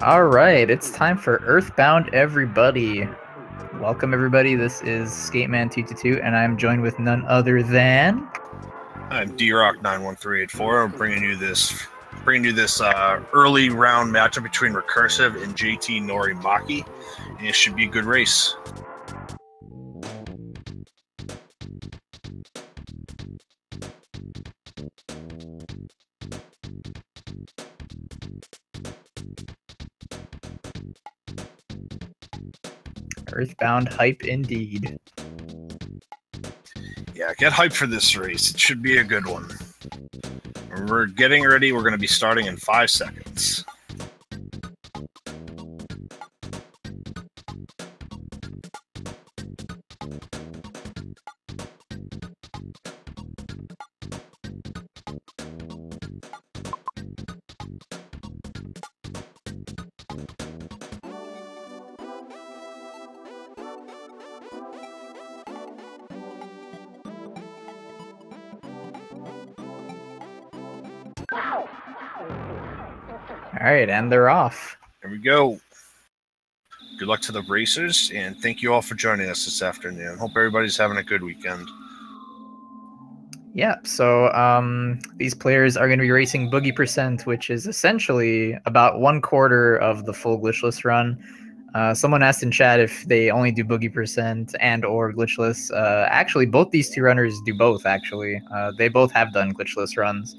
All right, it's time for Earthbound, everybody. Welcome, everybody. This is Skateman222, and I'm joined with none other than. I'm DRock91384. I'm bringing you this early round matchup between r3cursive and JTNoriMaki, and it should be a good race. Earthbound hype indeed. Yeah, get hyped for this race. It should be a good one. We're getting ready. We're going to be starting in 5 seconds. All right, and they're off. Here we go. Good luck to the racers, and thank you all for joining us this afternoon. Hope everybody's having a good weekend. Yeah, so these players are going to be racing Boogie Percent, which is essentially about 1/4 of the full glitchless run. Someone asked in chat if they only do Boogie Percent and or glitchless. Actually, both these two runners do both, actually. They both have done glitchless runs.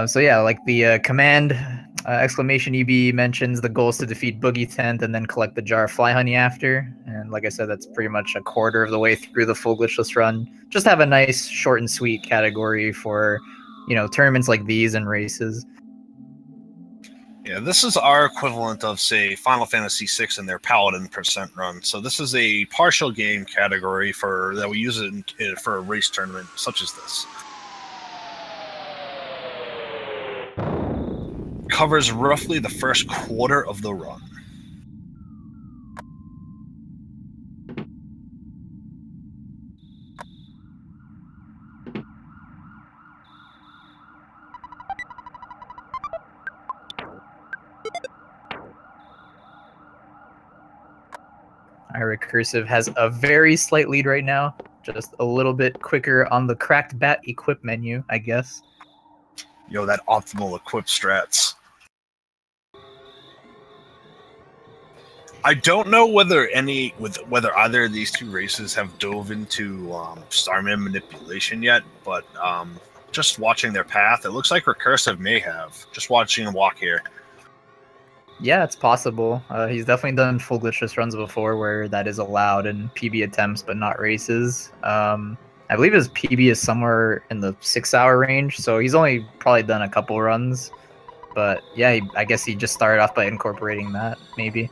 So yeah, like the command exclamation EB mentions the goal is to defeat Boogie Tent and then collect the jar of fly honey after. And like I said, that's pretty much 1/4 of the way through the full glitchless run. Just have a nice short and sweet category for, you know, tournaments like these and races. Yeah, this is our equivalent of, say, Final Fantasy VI and their Paladin percent run. So this is a partial game category that we use it for a race tournament such as this. Covers roughly the first quarter of the run. r3cursive has a very slight lead right now, just a little bit quicker on the cracked bat equip menu, I guess. Yo, that optimal equip strats. I don't know whether either of these two races have dove into Starman manipulation yet, but just watching their path, it looks like r3cursive may have. Just watching him walk here. Yeah, it's possible. He's definitely done full glitchless runs before where that is allowed in PB attempts, but not races. I believe his PB is somewhere in the 6-hour range, so he's only probably done a couple runs. But yeah, I guess he just started off by incorporating that, maybe.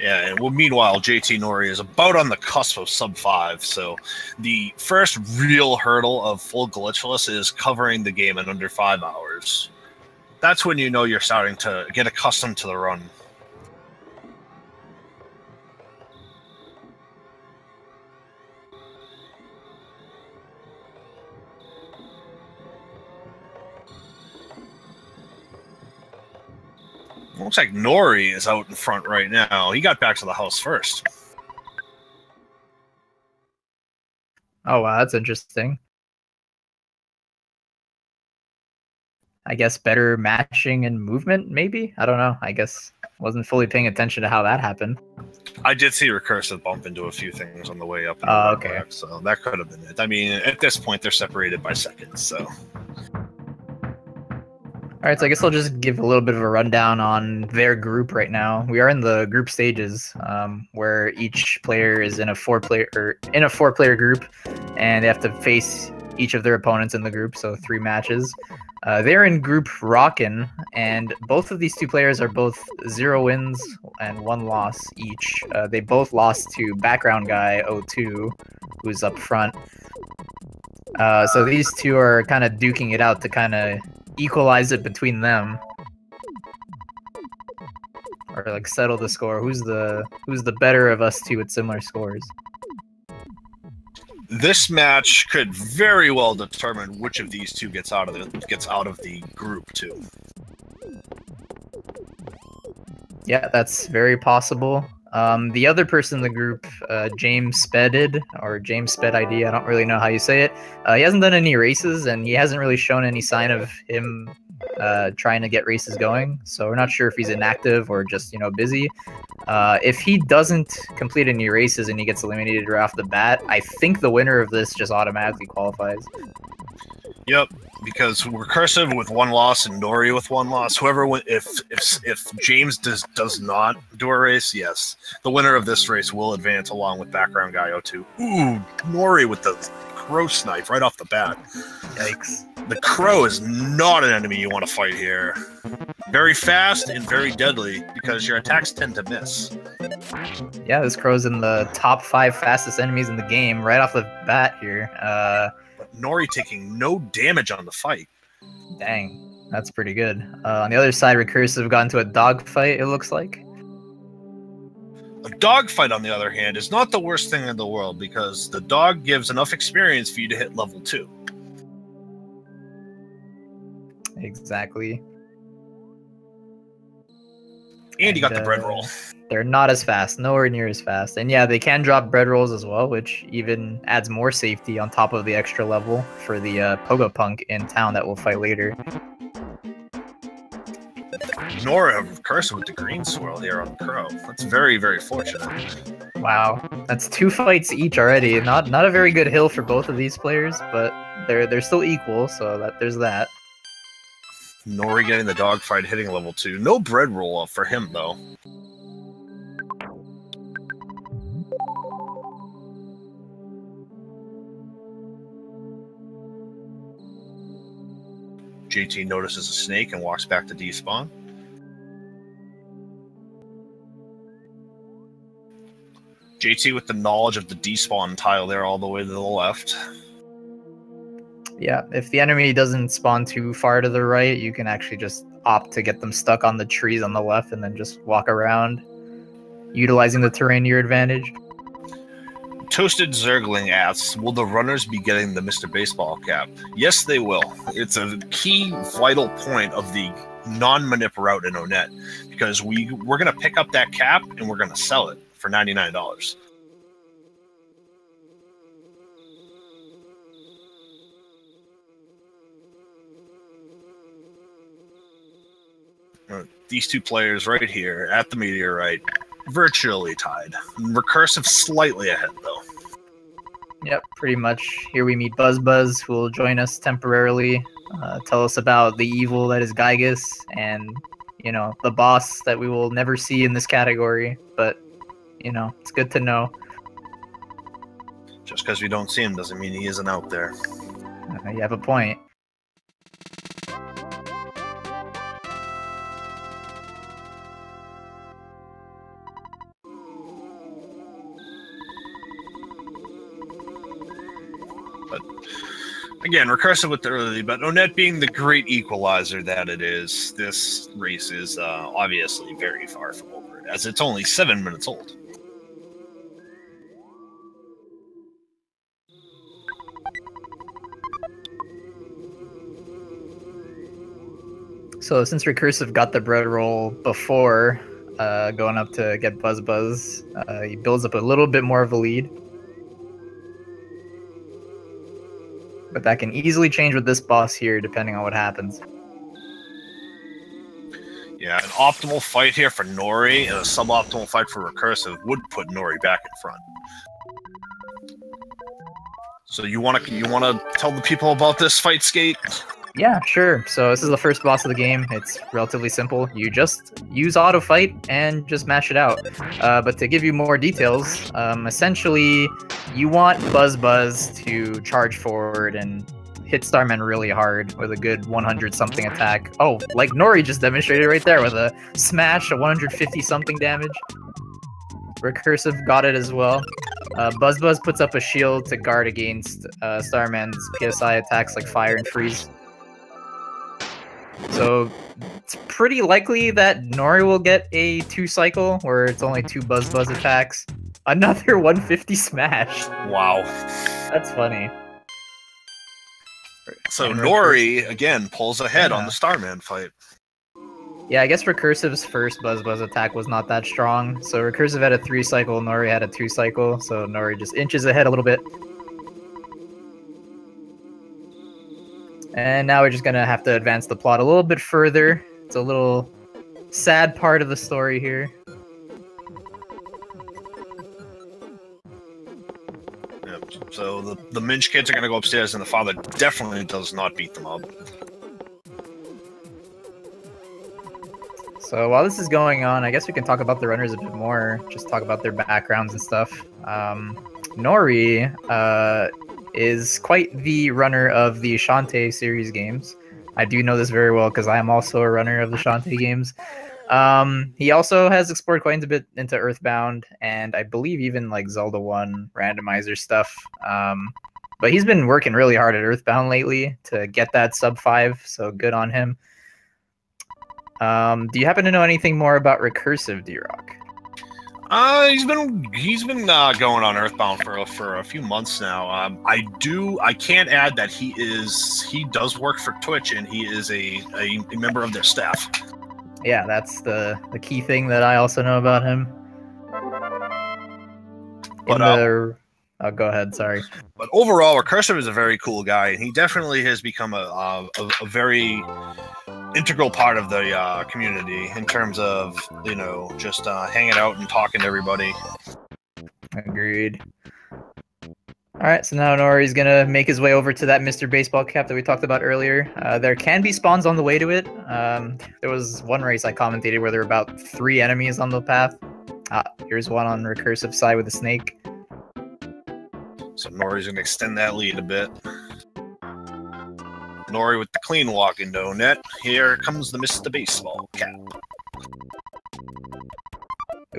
Yeah, and well, meanwhile, JTNori is about on the cusp of sub 5, so the first real hurdle of full glitchless is covering the game in under 5 hours. That's when you know you're starting to get accustomed to the run. Looks like Nori is out in front right now. He got back to the house first. Oh, wow, that's interesting. I guess better matching and movement, maybe? I don't know. I guess wasn't fully paying attention to how that happened. I did see r3cursive bump into a few things on the way up. Okay. Back, so that could have been it. I mean, at this point, they're separated by seconds, so... All right, so I guess I'll just give a little bit of a rundown on their group right now. We are in the group stages, where each player is in a four-player group, and they have to face each of their opponents in the group, so 3 matches. They're in group Rockin', and both of these two players are both 0 wins and 1 loss each. They both lost to background guy 02, who's up front. So these two are kind of duking it out to kind of equalize it between them, or like settle the score. Who's the better of us two with similar scores? This match could very well determine which of these two gets out of the group too. Yeah, that's very possible. The other person in the group, James Spedded, or James Sped ID, I don't really know how you say it. He hasn't done any races, and he hasn't really shown any sign of him trying to get races going. So we're not sure if he's inactive or just, busy. If he doesn't complete any races and he gets eliminated right off the bat, I think the winner of this just automatically qualifies. Yep, because r3cursive with 1 loss and Nori with 1 loss. Whoever, if James does not do a race, yes, the winner of this race will advance along with background guy O2. Ooh, Nori with the crow snipe right off the bat. Yikes. The crow is not an enemy you want to fight here. Very fast and very deadly because your attacks tend to miss. Yeah, this crow's in the top 5 fastest enemies in the game right off the bat here. But Nori taking no damage on the fight. Dang, that's pretty good. On the other side, r3cursive got into a dogfight, it looks like. A dogfight, on the other hand, is not the worst thing in the world because the dog gives enough experience for you to hit level 2. Exactly. And you got the bread roll. They're not as fast, nowhere near as fast. And yeah, they can drop bread rolls as well, which even adds more safety on top of the extra level for the Pogo Punk in town that we'll fight later. Nora r3cursive with the green swirl here on the crow. That's very, very fortunate. Wow, that's 2 fights each already. Not a very good hill for both of these players, but they're still equal, so there's that. Nori getting the dogfight, hitting level 2. No bread roll up for him, though. JT notices a snake and walks back to despawn. JT with the knowledge of the despawn tile there all the way to the left. Yeah, if the enemy doesn't spawn too far to the right, you can actually just opt to get them stuck on the trees on the left and then just walk around, utilizing the terrain to your advantage. Toasted Zergling asks, will the runners be getting the Mr. Baseball cap? Yes, they will. It's a key, vital point of the non-manip route in Onet, because we're going to pick up that cap and we're going to sell it for $99. These two players right here at the meteorite, virtually tied. r3cursive slightly ahead, though. Yep, pretty much. Here we meet Buzz, who will join us temporarily, tell us about the evil that is Gygus, and, the boss that we will never see in this category, but, it's good to know. Just because we don't see him doesn't mean he isn't out there. You have a point. But again, r3cursive with the early, but Onet being the great equalizer that it is, this race is obviously very far from over, as it's only 7 minutes old. So since r3cursive got the bread roll before going up to get Buzz, he builds up a little bit more of a lead. But that can easily change with this boss here, depending on what happens. Yeah, an optimal fight here for Nori and a suboptimal fight for r3cursive would put Nori back in front. So you want to tell the people about this fight, Skate? Yeah, sure. So this is the first boss of the game. It's relatively simple. You just use auto fight and just mash it out. But to give you more details, essentially you want Buzz to charge forward and hit Starman really hard with a good 100-something attack. Oh, like Nori just demonstrated right there with a smash, a 150-something damage. r3cursive got it as well. Buzz puts up a shield to guard against Starman's PSI attacks like fire and freeze. So it's pretty likely that Nori will get a 2-cycle where it's only 2 Buzz attacks. Another 150 smash. Wow. That's funny. So And Nori, again, pulls ahead on Yeah. the Starman fight. Yeah, I guess Recursive's first Buzz Buzz attack was not that strong. So Recursive had a 3 cycle, Nori had a 2 cycle. So Nori just inches ahead a little bit. And now we're just gonna have to advance the plot a little bit further. It's a little sad part of the story here. Yep. So the Minch kids are going to go upstairs, and the father definitely does not beat them up. So while this is going on, I guess we can talk about the runners a bit more. Just talk about their backgrounds and stuff. Nori is quite the runner of the Shantae series games. I do know this very well because I am also a runner of the Shantae games. He also has explored quite a bit into Earthbound, and I believe even like Zelda 1 randomizer stuff. But he's been working really hard at Earthbound lately to get that sub 5, so good on him. Do you happen to know anything more about Recursive, D-Rock? He's been going on Earthbound for a few months now. I can't add that he does work for Twitch, and he is a member of their staff. Yeah, that's the key thing that I also know about him. But oh, go ahead. Sorry. But overall, Recursive is a very cool guy, and he definitely has become a very integral part of the community in terms of, you know, just hanging out and talking to everybody. Agreed. All right, so now Nori's gonna make his way over to that Mr. Baseball cap that we talked about earlier. There can be spawns on the way to it. There was one race I commentated where there were about 3 enemies on the path. Here's one on Recursive side with a snake. So Nori's gonna extend that lead a bit. Nori with the clean walk into net. Here comes the Mr. Baseball cap.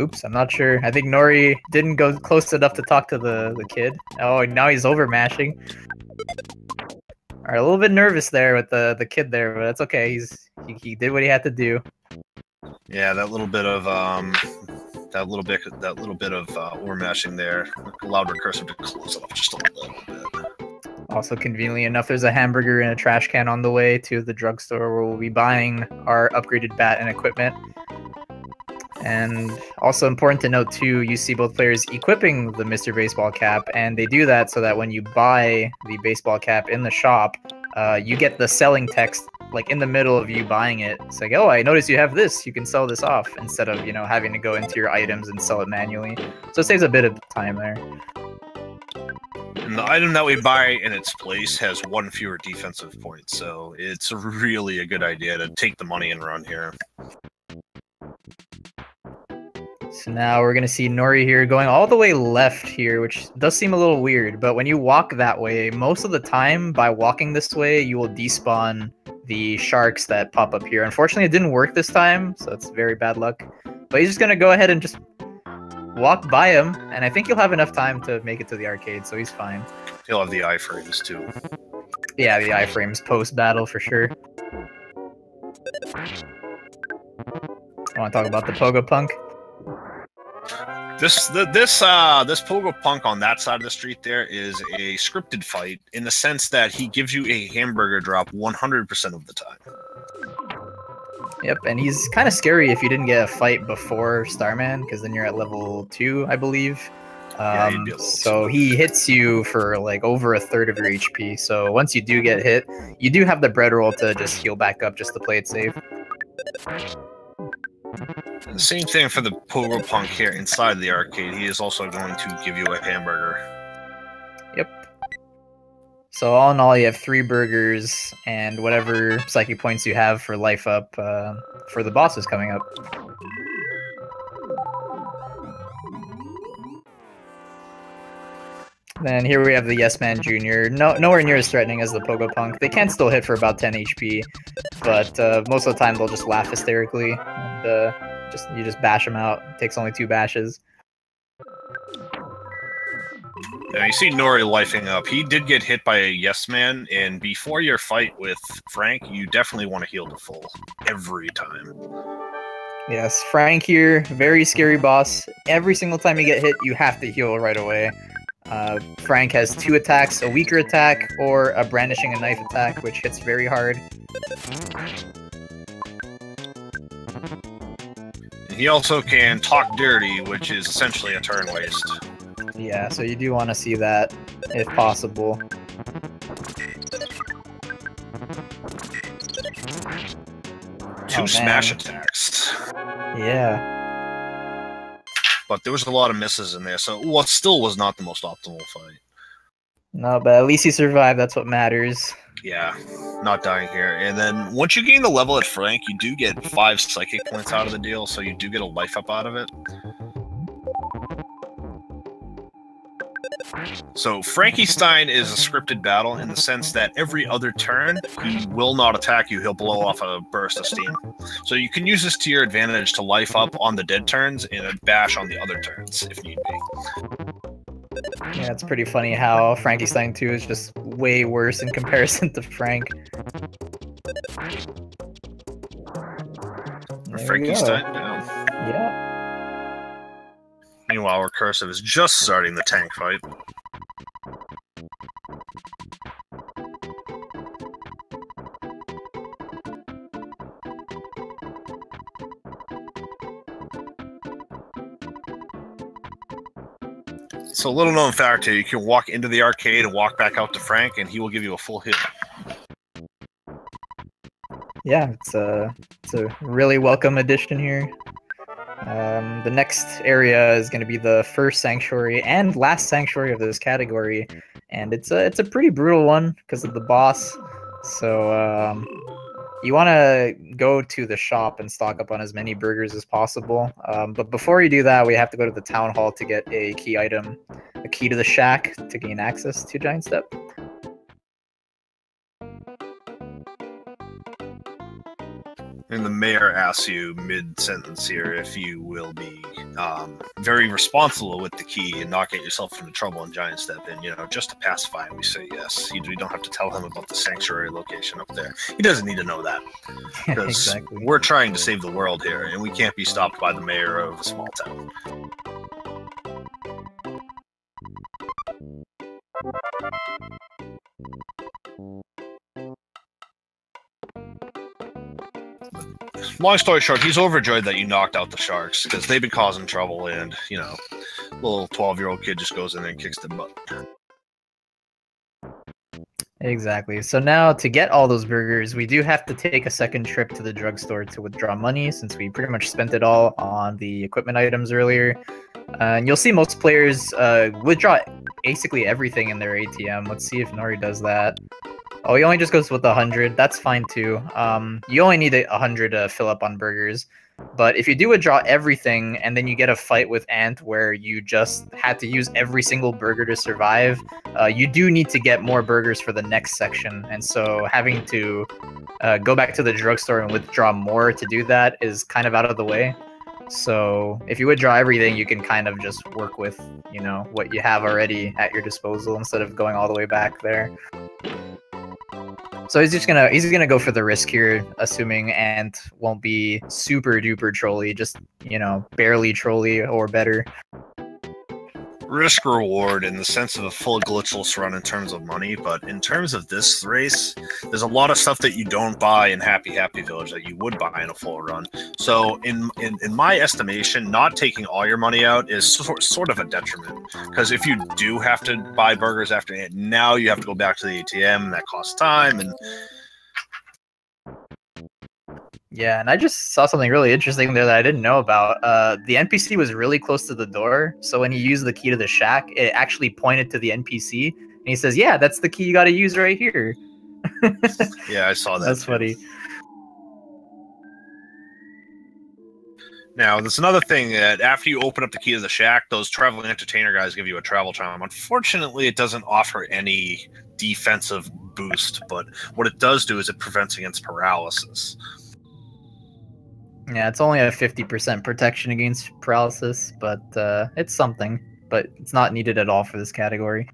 Oops, I'm not sure. I think Nori didn't go close enough to talk to the kid. Oh, now he's overmashing. All right, a little bit nervous there with the kid there, but that's okay. He did what he had to do. Yeah, that little bit of overmashing there allowed Recursive to close it up just a little bit. Also, conveniently enough, there's a hamburger and a trash can on the way to the drugstore where we'll be buying our upgraded bat and equipment. And also important to note too, you see both players equipping the Mr. Baseball cap, and they do that so that when you buy the baseball cap in the shop, you get the selling text like in the middle of you buying it. It's like, oh, I noticed you have this, you can sell this off, instead of, you know, having to go into your items and sell it manually. So it saves a bit of time there. And the item that we buy in its place has 1 fewer defensive point, so it's really a good idea to take the money and run here. So now we're going to see Nori here going all the way left here, which does seem a little weird, but when you walk that way, most of the time by walking this way, you will despawn the sharks that pop up here. Unfortunately, it didn't work this time, so it's very bad luck. But he's just going to go ahead and just walk by him, and I think he'll have enough time to make it to the arcade, so he's fine. He'll have the iframes too. Yeah, the iframes post-battle for sure. I want to talk about the Pogo Punk. This Pogo Punk on that side of the street there is a scripted fight in the sense that he gives you a hamburger drop 100% of the time. Yep, and he's kind of scary if you didn't get a fight before Starman, because then you're at level 2, I believe. Yeah, he'd be so he hits you for like over 1/3 of your HP. So once you do get hit, you do have the bread roll to just heal back up just to play it safe. And the same thing for the Pogo Punk here inside the arcade. He is also going to give you a hamburger. Yep. So all in all, you have 3 burgers and whatever psychic points you have for life up for the bosses coming up. Then here we have the Yes Man Jr. Nowhere near as threatening as the Pogo Punk. They can still hit for about 10 HP, but most of the time they'll just laugh hysterically, and you just bash them out. It takes only 2 bashes. Now you see Nori lifing up. He did get hit by a Yes Man, and before your fight with Frank, you definitely want to heal to full every time. Yes, Frank here, very scary boss. Every single time you get hit, you have to heal right away. Frank has 2 attacks, a weaker attack, or a brandishing a knife attack, which hits very hard. He also can talk dirty, which is essentially a turn waste. Yeah, so you do want to see that, if possible. Two smash attacks. Yeah. But there was a lot of misses in there, so what still was not the most optimal fight. No, but at least he survived, that's what matters. Yeah, not dying here. And then once you gain the level at Frank, you do get 5 psychic points out of the deal, so you do get a life up out of it. So Frankenstein is a scripted battle in the sense that every other turn, he will not attack you, he'll blow off a burst of steam. So you can use this to your advantage to life up on the dead turns and a bash on the other turns, if need be. Yeah, it's pretty funny how Frankenstein 2 is just way worse in comparison to Frank. Frankenstein down. Yeah. Meanwhile, r3cursive is just starting the tank fight. So, a little known fact here, you can walk into the arcade and walk back out to Frank, and he will give you a full hit. Yeah, it's a really welcome addition here. The next area is going to be the first sanctuary and last sanctuary of this category, and it's a pretty brutal one because of the boss. So you want to go to the shop and stock up on as many burgers as possible. But before you do that, we have to go to the town hall to get a key item, a key to the shack to gain access to Giant Step. And the mayor asks you mid-sentence here if you will be very responsible with the key and not get yourself into trouble in Giant Step. And, you know, just to pacify him, we say yes. You don't have to tell him about the sanctuary location up there. He doesn't need to know that. Because Exactly. We're trying to save the world here, and we can't be stopped by the mayor of a small town. Long story short, he's overjoyed that you knocked out the sharks because they've been causing trouble, and, you know, little 12-year-old kid just goes in there and kicks their butt. Exactly. So now to get all those burgers, we do have to take a second trip to the drugstore to withdraw money since we pretty much spent it all on the equipment items earlier. And you'll see most players withdraw basically everything in their ATM. Let's see if Nori does that. Oh, he only just goes with 100. That's fine too. You only need 100 to fill up on burgers. But if you do withdraw everything and then you get a fight with Ant where you just had to use every single burger to survive, you do need to get more burgers for the next section. And so having to go back to the drugstore and withdraw more to do that is kind of out of the way. So if you withdraw everything, you can kind of just work with, you know, what you have already at your disposal instead of going all the way back there. So he's gonna go for the risk here, assuming Ant won't be super duper trolly, just, you know, barely trolly or better. Risk reward in the sense of a full glitchless run in terms of money, but in terms of this race, there's a lot of stuff that you don't buy in Happy Village that you would buy in a full run. So in my estimation, not taking all your money out is sort of a detriment, because if you do have to buy burgers after it, now you have to go back to the ATM, and that costs time. And yeah, and I just saw something really interesting there that I didn't know about. The NPC was really close to the door, so when he used the key to the shack, it actually pointed to the NPC, and he says, "Yeah, that's the key you got to use right here." Yeah, I saw that. That's too. funny. Now, there's another thing that after you open up the key to the shack, those traveling entertainer guys give you a travel charm. Unfortunately, it doesn't offer any defensive boost, but what it does do is it prevents against paralysis. Yeah, it's only a 50% protection against paralysis, but it's something. But it's not needed at all for this category.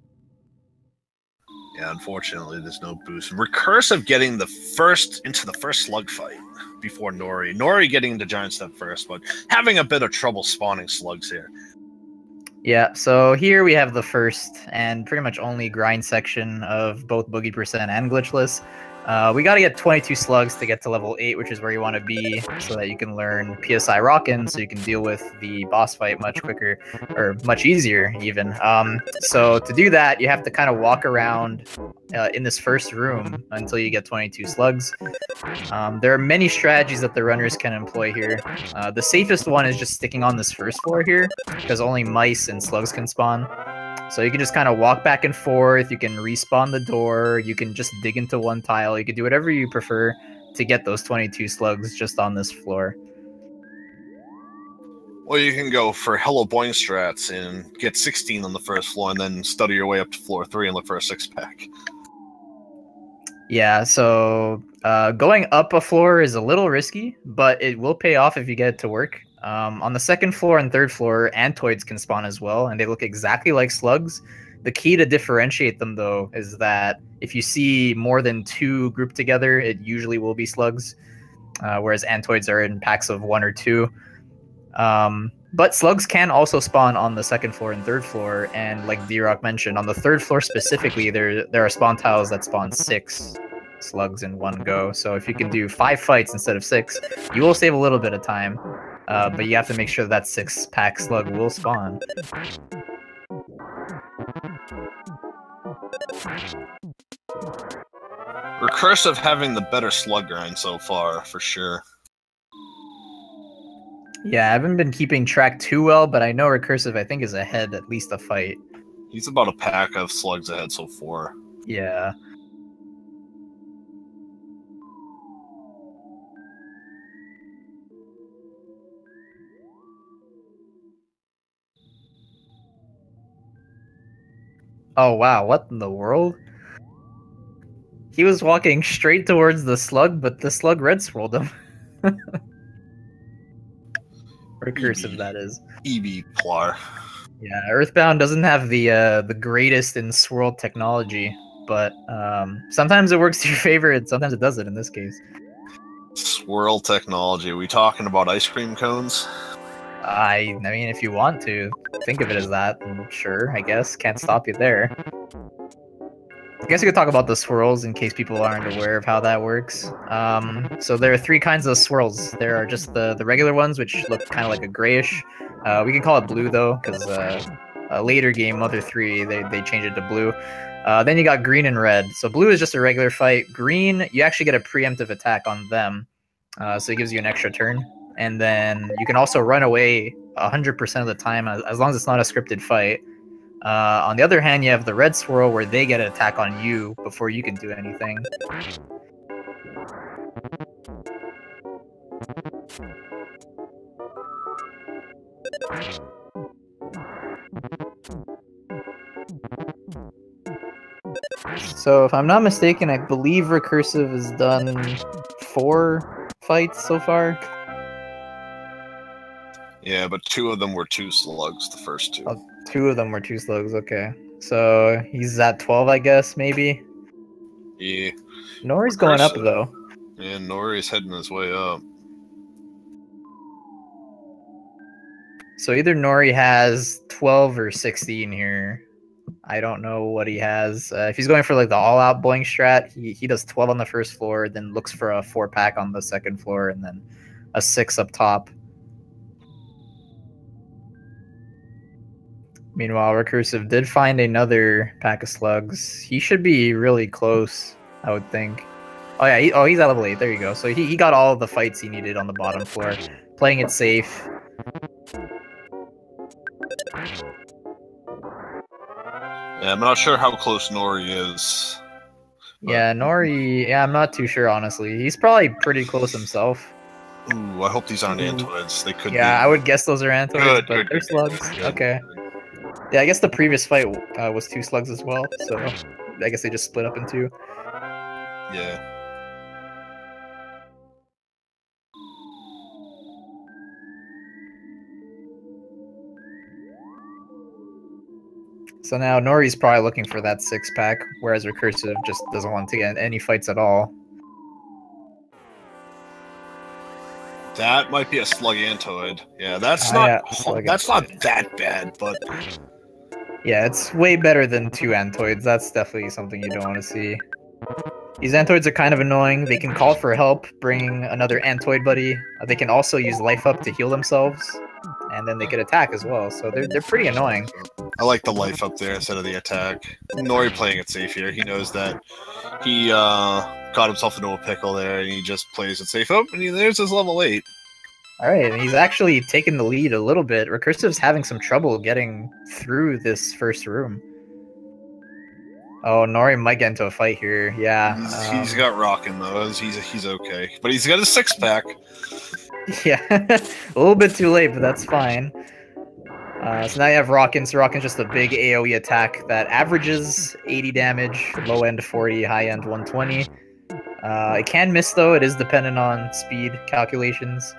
Yeah, unfortunately, there's no boost. r3cursive getting into the first slug fight before Nori. Nori getting into Giant Step first, but having a bit of trouble spawning slugs here. Yeah, so here we have the first and pretty much only grind section of both Boogie Percent and Glitchless. We got to get 22 slugs to get to level 8, which is where you want to be, so that you can learn PSI Rockin', so you can deal with the boss fight much quicker, or much easier, even. So to do that, you have to kind of walk around in this first room until you get 22 slugs. There are many strategies that the runners can employ here. The safest one is just sticking on this first floor here, because only mice and slugs can spawn. So you can just kind of walk back and forth, you can respawn the door, you can just dig into one tile, you can do whatever you prefer to get those 22 slugs just on this floor. Well, you can go for Hello Boing strats and get 16 on the first floor and then study your way up to floor 3 and look for a 6-pack. Yeah, so going up a floor is a little risky, but it will pay off if you get it to work. On the second floor and third floor, Antoids can spawn as well, and they look exactly like slugs. The key to differentiate them, though, is that if you see more than 2 grouped together, it usually will be slugs, whereas Antoids are in packs of 1 or 2. But slugs can also spawn on the second floor and third floor, and like D-Rock mentioned, on the third floor specifically, there are spawn tiles that spawn 6 slugs in one go. So if you can do 5 fights instead of 6, you will save a little bit of time, but you have to make sure that 6-pack slug will spawn. Recursive having the better slug grind so far, for sure. Yeah, I haven't been keeping track too well, but I know Recursive, I think, is ahead at least a fight. He's about a pack of slugs ahead so far. Yeah. Oh, wow, what in the world? He was walking straight towards the slug, but the slug red swirled him. Recursive, that is. EB Plar. Yeah, Earthbound doesn't have the greatest in swirl technology, but sometimes it works to your favor, and sometimes it doesn't in this case. Swirl technology. Are we talking about ice cream cones? I mean, if you want to think of it as that, then sure, I guess. Can't stop you there. I guess we could talk about the swirls in case people aren't aware of how that works. So there are 3 kinds of swirls. There are just the regular ones, which look kind of like a grayish. We can call it blue, though, because a later game, Mother 3, they changed it to blue. Then you got green and red. So blue is just a regular fight. Green, you actually get a preemptive attack on them. So it gives you an extra turn. And then you can also run away 100% of the time, as long as it's not a scripted fight. On the other hand, you have the red swirl where they get an attack on you before you can do anything. So if I'm not mistaken, I believe Recursive has done 4 fights so far. Yeah, but 2 of them were 2 slugs, the first 2. Oh, 2 of them were 2 slugs, okay. So he's at 12, I guess, maybe? Yeah. Nori's going up, though. Yeah, Nori's heading his way up. So either Nori has 12 or 16 here. I don't know what he has. If he's going for like the all-out boing strat, he does 12 on the first floor, then looks for a 4-pack on the second floor, and then a 6 up top. Meanwhile, Recursive did find another pack of slugs. He should be really close, I would think. Oh yeah, he's at level 8. There you go. So he got all of the fights he needed on the bottom floor. Playing it safe. Yeah, I'm not sure how close Nori is. Yeah, Nori, I'm not too sure, honestly. He's probably pretty close himself. Ooh, I hope these aren't Antoids. They could be. Yeah, I would guess those are Antoids, but they're slugs. Okay. Yeah, I guess the previous fight was 2 slugs as well, so I guess they just split up in 2. Yeah. So now Nori's probably looking for that 6-pack, whereas Recursive just doesn't want to get any fights at all. That might be a slug antoid. Yeah, that's not that bad, but yeah, it's way better than 2 antoids. That's definitely something you don't want to see. These antoids are kind of annoying. They can call for help, bring another antoid buddy. They can also use life up to heal themselves, and then they could attack as well. So they're pretty annoying. I like the life up there instead of the attack. Nori playing it safe here. He knows that he got himself into a pickle there, and he just plays it safe. Oh, and there's his level 8. All right, and he's actually taken the lead a little bit. Recursive's having some trouble getting through this first room. Oh, Nori might get into a fight here. Yeah, he's got rockin' though. He's okay, but he's got a 6-pack. Yeah, a little bit too late, but that's fine. So now you have Rockin'. So Rockin's just a big AoE attack that averages 80 damage, low end 40, high end 120. It can miss though. It is dependent on speed calculations.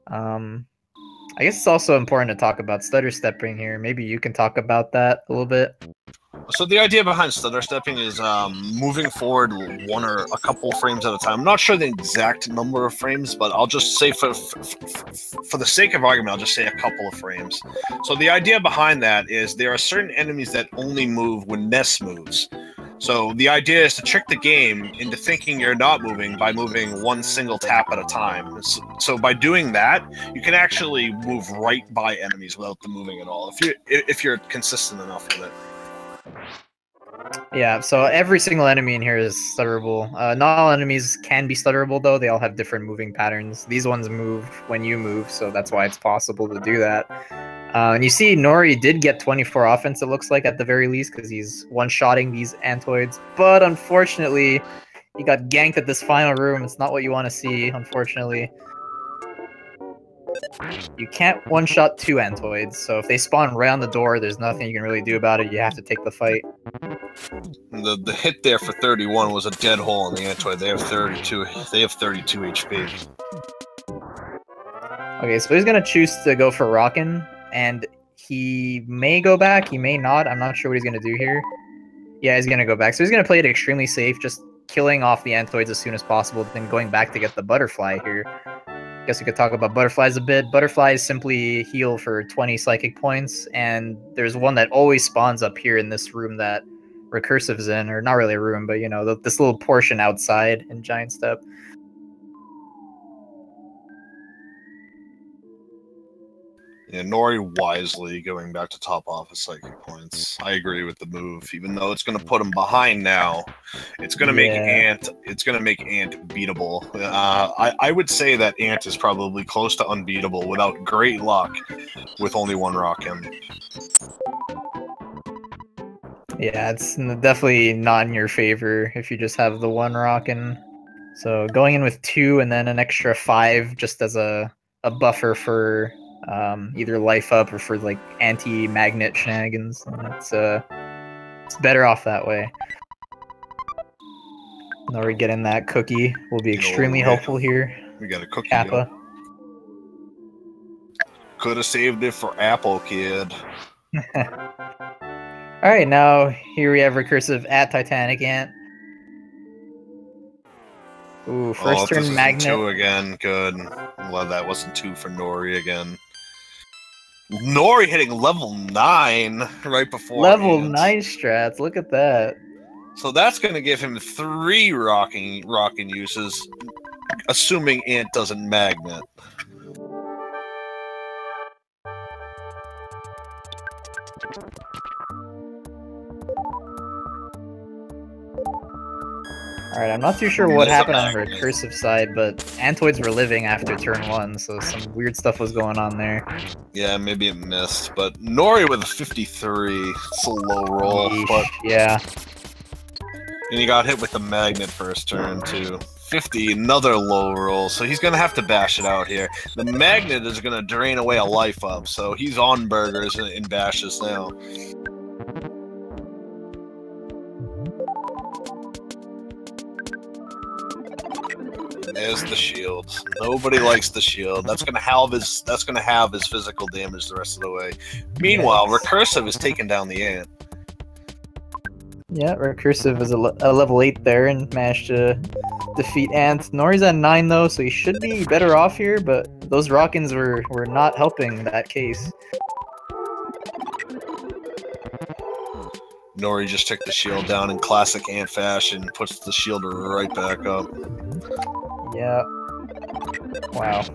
I guess it's also important to talk about stutter stepping here. Maybe you can talk about that a little bit. So the idea behind stutter stepping is moving forward one or a couple frames at a time. I'm not sure the exact number of frames, but I'll just say for the sake of argument, I'll just say a couple of frames. So the idea behind that is there are certain enemies that only move when Ness moves. So the idea is to trick the game into thinking you're not moving by moving one single tap at a time. So by doing that, you can actually move right by enemies without them moving at all, if you're consistent enough with it. Yeah, so every single enemy in here is stutterable. Not all enemies can be stutterable, though. They all have different moving patterns. These ones move when you move, so that's why it's possible to do that. And you see Nori did get 24 offense, it looks like, at the very least, because he's one-shotting these antoids. But unfortunately, he got ganked at this final room. It's not what you want to see, unfortunately. You can't one-shot 2 antoids, so if they spawn right on the door, there's nothing you can really do about it. You have to take the fight. The hit there for 31 was a dead hole in the antoid. They have 32. They have 32 HP. Okay, so he's gonna choose to go for Rockin', and he may go back. He may not. I'm not sure what he's gonna do here. Yeah, he's gonna go back. So he's gonna play it extremely safe, just killing off the antoids as soon as possible, then going back to get the butterfly here. Guess we could talk about butterflies a bit. Butterflies simply heal for 20 psychic points, and there's one that always spawns up here in this room that Recursive's in, or not really a room, but you know, this little portion outside in Giant Step. Yeah, Nori wisely going back to top off his psychic points. I agree with the move, even though it's going to put him behind now. It's going to make Ant. It's going to make Ant beatable. I would say that Ant is probably close to unbeatable without great luck, with only one Rockin'. Yeah, it's definitely not in your favor if you just have the one Rockin'. So going in with 2 and then an extra 5 just as a buffer for either life up or for like anti-magnet shenanigans. It's better off that way. Nori getting that cookie will be extremely helpful here. We got a cookie. Kappa. Could have saved it for Apple Kid. Alright, now here we have Recursive at Titanic Ant. Ooh, first turn magnet. 2 again, good. Glad that wasn't 2 for Nori again. Nori hitting level 9 right before level 9 strats, look at that. So that's going to give him 3 rocking uses, assuming Ant doesn't magnet. Alright, I'm not too sure what happened on the Recursive side, but Antoids were living after turn 1, so some weird stuff was going on there. Yeah, maybe it missed, but Nori with a 53, it's a low roll. Yeesh, but yeah. And he got hit with the magnet first turn, too. 50, another low roll, so he's going to have to bash it out here. The magnet is going to drain away a life up, so he's on burgers in bashes now. There's the shield. Nobody likes the shield. That's gonna have his physical damage the rest of the way. Meanwhile, Recursive is taking down the Ant. Yeah, Recursive is a level 8 there and managed to defeat Ant. Nori's at 9 though, so he should be better off here, but those Rockins were not helping that case. Nori just took the shield down in classic Ant fashion, puts the shield right back up. Yeah. Wow.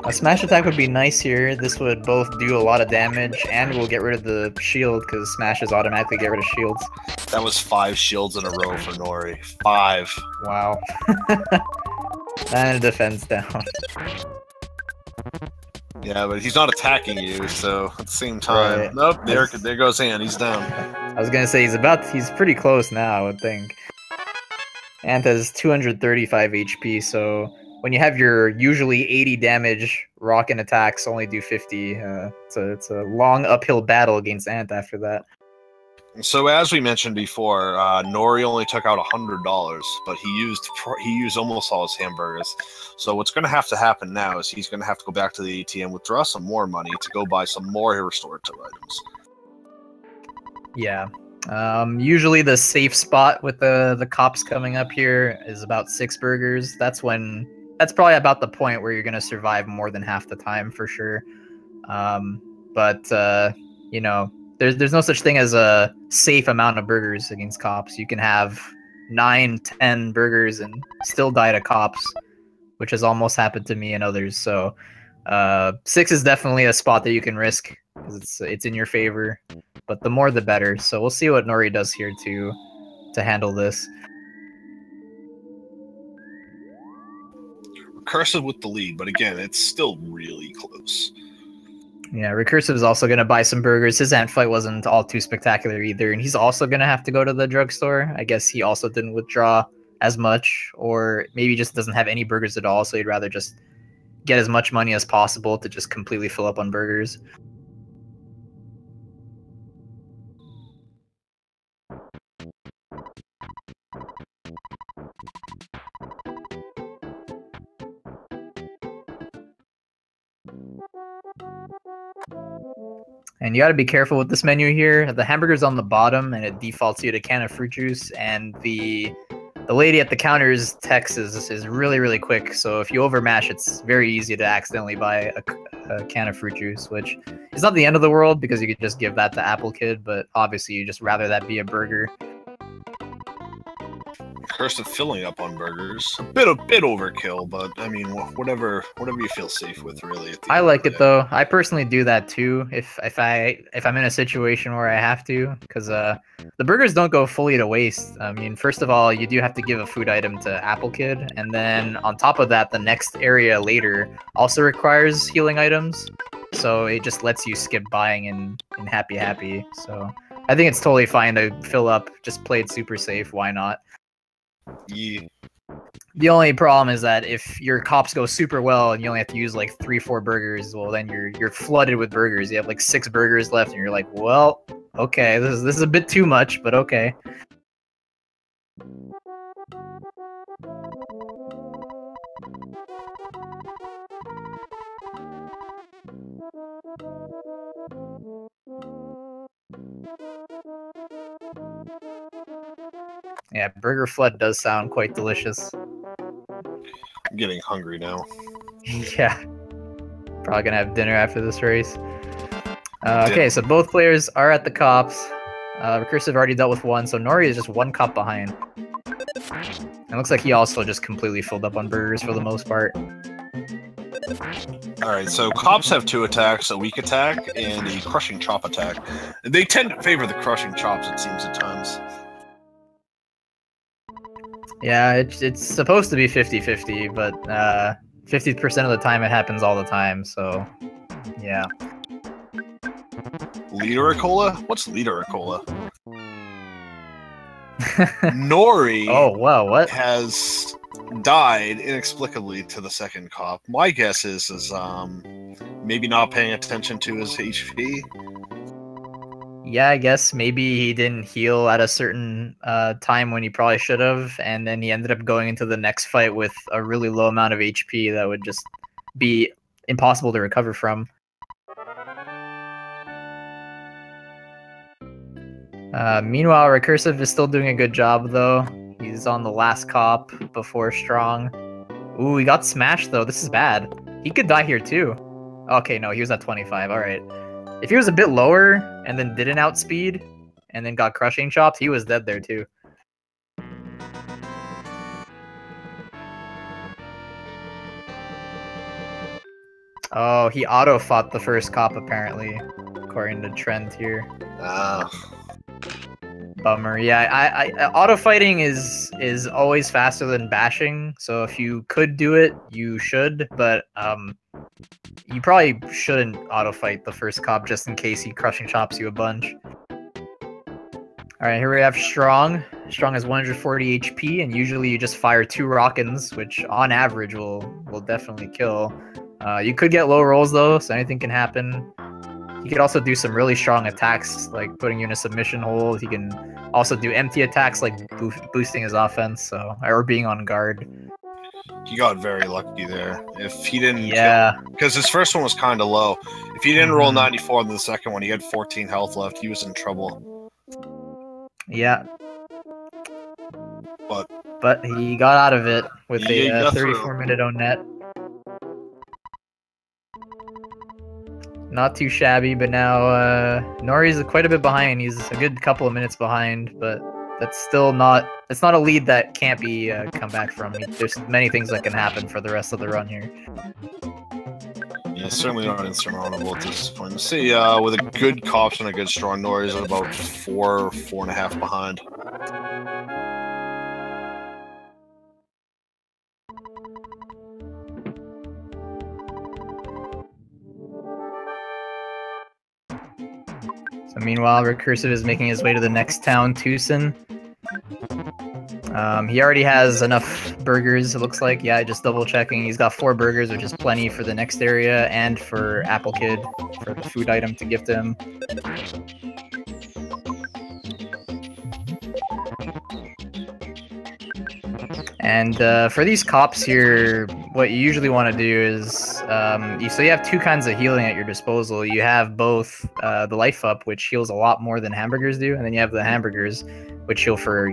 A smash attack would be nice here. This would both do a lot of damage, and we'll get rid of the shield, because smashes automatically get rid of shields. That was 5 shields in a row for Nori. 5. Wow. And a defense down. Yeah, but he's not attacking you, so at the same time... Right. Nope, there goes Ant, he's down. I was gonna say, he's pretty close now, I would think. Ant has 235 HP, so when you have your usually 80 damage, Rockin' attacks only do 50. It's a long uphill battle against Ant after that. So as we mentioned before, Nori only took out $100, but he used almost all his hamburgers. So what's going to happen now is he's going to have to go back to the ATM, withdraw some more money to go buy some more restorative items. Yeah. Usually the safe spot with the cops coming up here is about 6 burgers. That's probably about the point where you're going to survive more than half the time for sure. You know, there's no such thing as a safe amount of burgers against cops. You can have 9, 10 burgers and still die to cops, which has almost happened to me and others. So 6 is definitely a spot that you can risk because it's in your favor, but the more the better. So we'll see what Nori does here to handle this. Recursive with the lead, but again, it's still really close. Yeah, Recursive is also going to buy some burgers. His Ant fight wasn't all too spectacular either, and he's also going to have to go to the drugstore. I guess he also didn't withdraw as much, or maybe just doesn't have any burgers at all, so he'd rather just get as much money as possible to just completely fill up on burgers. And you got to be careful with this menu here. The hamburger's on the bottom, and it defaults you to can of fruit juice. And the lady at the counter's text is really, really quick. So if you overmash, it's very easy to accidentally buy a can of fruit juice, which is not the end of the world because you could just give that to Apple Kid. But obviously, you just rather that be a burger. Recursive filling up on burgers, a bit overkill, but I mean, whatever you feel safe with, really. I like it though. I personally do that too if I'm in a situation where I have to, because the burgers don't go fully to waste. I mean, first of all, you do have to give a food item to Apple Kid, and then on top of that, the next area later also requires healing items, so it just lets you skip buying in happy. So I think it's totally fine to fill up. Just play it super safe. Why not? Yeah. The only problem is that if your cops go super well and you only have to use like 3-4 burgers, well then you're flooded with burgers. You have like 6 burgers left, and you're like, well, okay, this is a bit too much, but okay. Yeah, burger flood does sound quite delicious. I'm getting hungry now. Yeah. Probably gonna have dinner after this race. Okay, so both players are at the cops. Recursive already dealt with one, so Nori is just 1 cop behind. It looks like he also just completely filled up on burgers for the most part. Alright, so cops have 2 attacks, a weak attack and a crushing chop attack. They tend to favor the crushing chops, it seems, at times. Yeah, it's supposed to be 50-50, but 50% of the time it happens all the time, so yeah. Leader-a-cola? What's leader-a-cola? Nori what? has died inexplicably to the second cop. My guess is maybe not paying attention to his HP. Yeah, I guess maybe he didn't heal at a certain time when he probably should have, and then he ended up going into the next fight with a really low amount of HP that would just be impossible to recover from. Meanwhile, Recursive is still doing a good job, though. He's on the last cop before Strong. Ooh, he got smashed, though. This is bad. He could die here, too. Okay, no, he was at 25. All right. If he was a bit lower and then didn't outspeed and then got crushing chopped, he was dead there, too. Oh, he auto-fought the first cop, apparently, according to Trend here. Bummer. Yeah, auto-fighting is always faster than bashing, so if you could do it, you should, but you probably shouldn't auto-fight the first cop just in case he crushing chops you a bunch. Alright, here we have Strong. Strong has 140 HP, and usually you just fire 2 Rockins, which on average will definitely kill. You could get low rolls though, so anything can happen. He could also do some really strong attacks, like putting you in a submission hold. He can also do empty attacks, like boosting his offense, or being on guard. He got very lucky there. If he didn't, because his first one was kind of low. If he didn't roll 94 in the second one, he had 14 health left. He was in trouble. Yeah. But he got out of it with a 34-minute net. Not too shabby, but now Nori's quite a bit behind. He's a good couple of minutes behind, but that's still not. It's not a lead that can't be come back from. There's many things that can happen for the rest of the run here. Yeah, certainly not insurmountable at this point. Let's see, with a good cops and a good strong Nori's about 4.5 behind. So meanwhile, Recursive is making his way to the next town, Tucson. He already has enough burgers, it looks like. Yeah, just double checking. He's got 4 burgers, which is plenty for the next area and for Apple Kid, for the food item to gift him. And for these cops here, what you usually want to do is, so you have 2 kinds of healing at your disposal. You have both the life up, which heals a lot more than hamburgers do, and then you have the hamburgers, which heal for,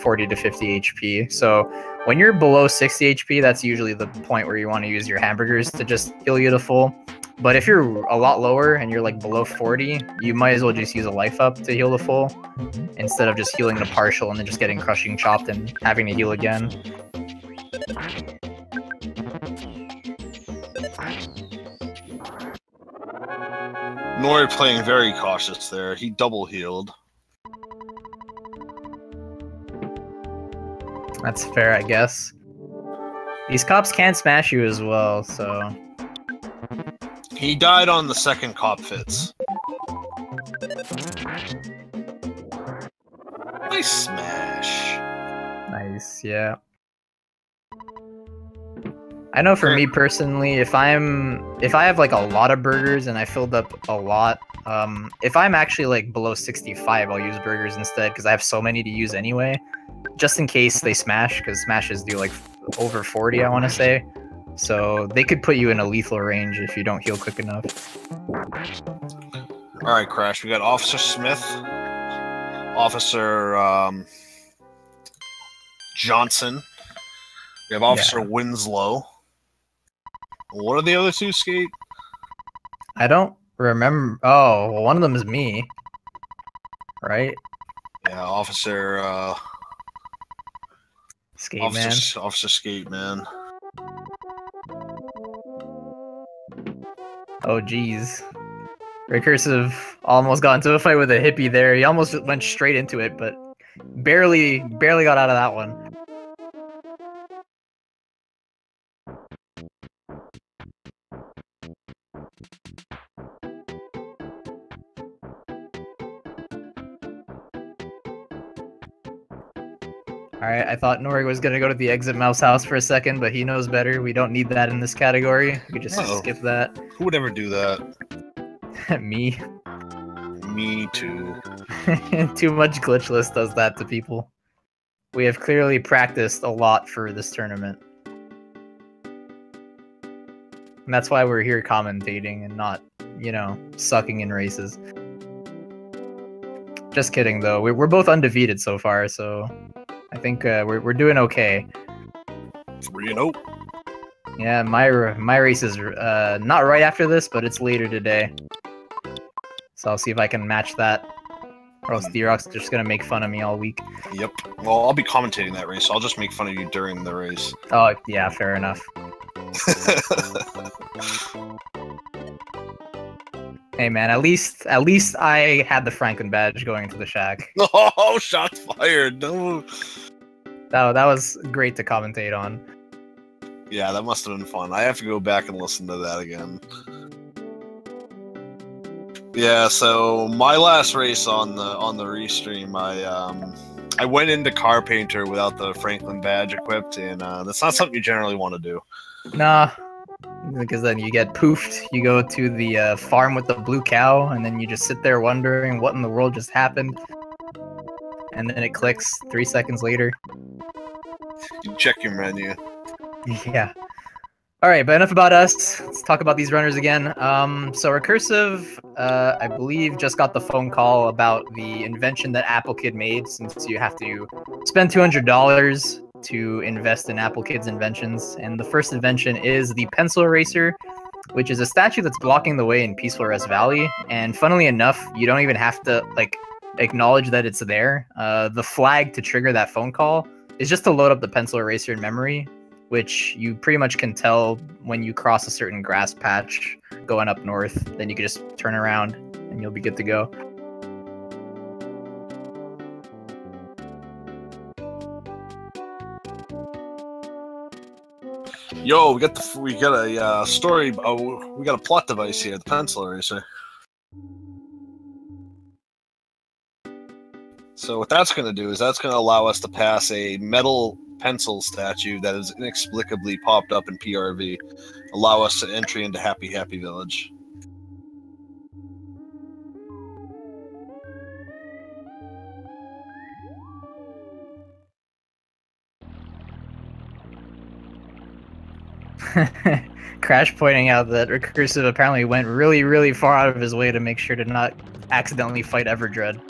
40 to 50 HP. So when you're below 60 HP, that's usually the point where you want to use your hamburgers to just heal you to full. But if you're a lot lower and you're like below 40, you might as well just use a life up to heal the full instead of just healing the partial and then just getting crushing chopped and having to heal again. Nori playing very cautious there. He double healed. That's fair, I guess. These cops can smash you as well, so... He died on the second cop fits. Nice smash. Nice, yeah. I know for me personally, if I have like a lot of burgers and I filled up a lot, if I'm actually like below 65, I'll use burgers instead because I have so many to use anyway, just in case they smash, because smashes do like over 40, I want to say. So they could put you in a lethal range if you don't heal quick enough. All right, Crash. We got Officer Smith, Officer Johnson. We have Officer Winslow. What are the other 2, Skate? I don't remember. Oh, well, one of them is me. Right? Yeah, Officer... Skate Officer, Man. Officer Skate Man. Oh, geez. Recursive almost got into a fight with a hippie there. He almost went straight into it, but barely got out of that one. Alright, I thought Nori was gonna go to the exit mouse house for a second, but he knows better. We don't need that in this category. We could just skip that. Who would ever do that? Me. Me too. Too much glitchless does that to people. We have clearly practiced a lot for this tournament. And that's why we're here commentating and not, sucking in races. Just kidding, though. We're both undefeated so far, so I think we're doing okay. 3-0. Yeah, my race is not right after this, but it's later today. So I'll see if I can match that. Or else D-Rock's just gonna make fun of me all week. Yep. Well, I'll be commentating that race, so I'll just make fun of you during the race. Oh, yeah, fair enough. Hey man, at least I had the Franklin badge going into the shack. Oh, shots fired! No. That was great to commentate on. Yeah, that must have been fun. I have to go back and listen to that again. Yeah, so my last race on the restream, I went into Car Painter without the Franklin badge equipped, and that's not something you generally want to do. Nah, because then you get poofed. You go to the farm with the blue cow, and then you just sit there wondering what in the world just happened. And then it clicks 3 seconds later. You check your menu. Yeah. All right, but enough about us. Let's talk about these runners again. So r3cursive, I believe, just got the phone call about the invention that Apple Kid made, since you have to spend $200 to invest in Apple Kid's inventions. And the first invention is the pencil eraser, which is a statue that's blocking the way in Peaceful Rest Valley. And funnily enough, you don't even have to acknowledge that it's there. The flag to trigger that phone call is just to load up the pencil eraser in memory, which you pretty much can tell when you cross a certain grass patch going up north. Then you can just turn around and you'll be good to go. Yo, we got a story. Oh, we got a plot device here, the pencil eraser. So what that's going to do is that's going to allow us to pass a metal pencil statue that is inexplicably popped up in PRV, allow us to entry into Happy Village. Crash pointing out that r3cursive apparently went really far out of his way to make sure to not accidentally fight Everdread.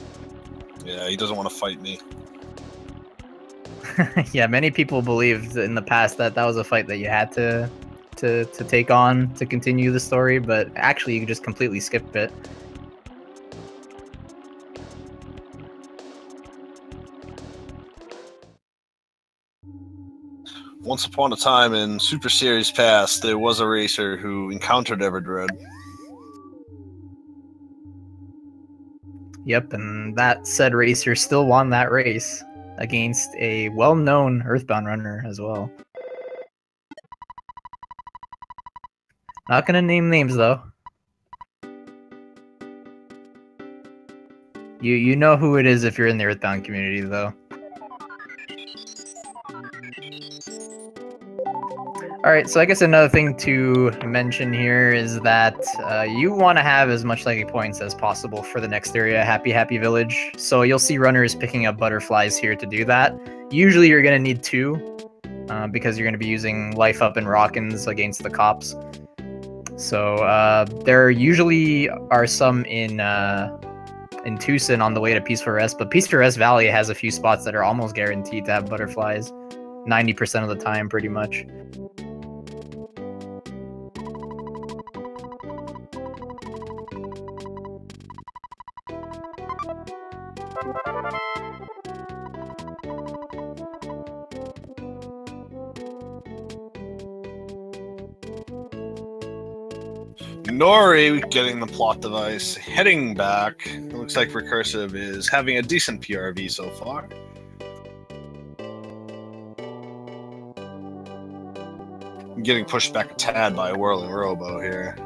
Yeah, he doesn't want to fight me. Yeah, many people believed in the past that was a fight that you had to take on to continue the story, but actually you can just completely skip it. Once upon a time in Super Series past, there was a racer who encountered Everdread. Yep, and that said racer still won that race against a well-known Earthbound runner as well. Not gonna name names though. You know who it is if you're in the Earthbound community though. Alright, so I guess another thing to mention here is that you want to have as much lucky points as possible for the next area, Happy Village. So you'll see runners picking up butterflies here to do that. Usually you're going to need 2, because you're going to be using Life Up and Rockins against the cops. So there usually are some in Tucson on the way to Peaceful Rest, but Peaceful Rest Valley has a few spots that are almost guaranteed to have butterflies, 90% of the time pretty much. Nori getting the plot device, heading back. It looks like r3cursive is having a decent PRV so far. Getting pushed back a tad by a whirling robo here.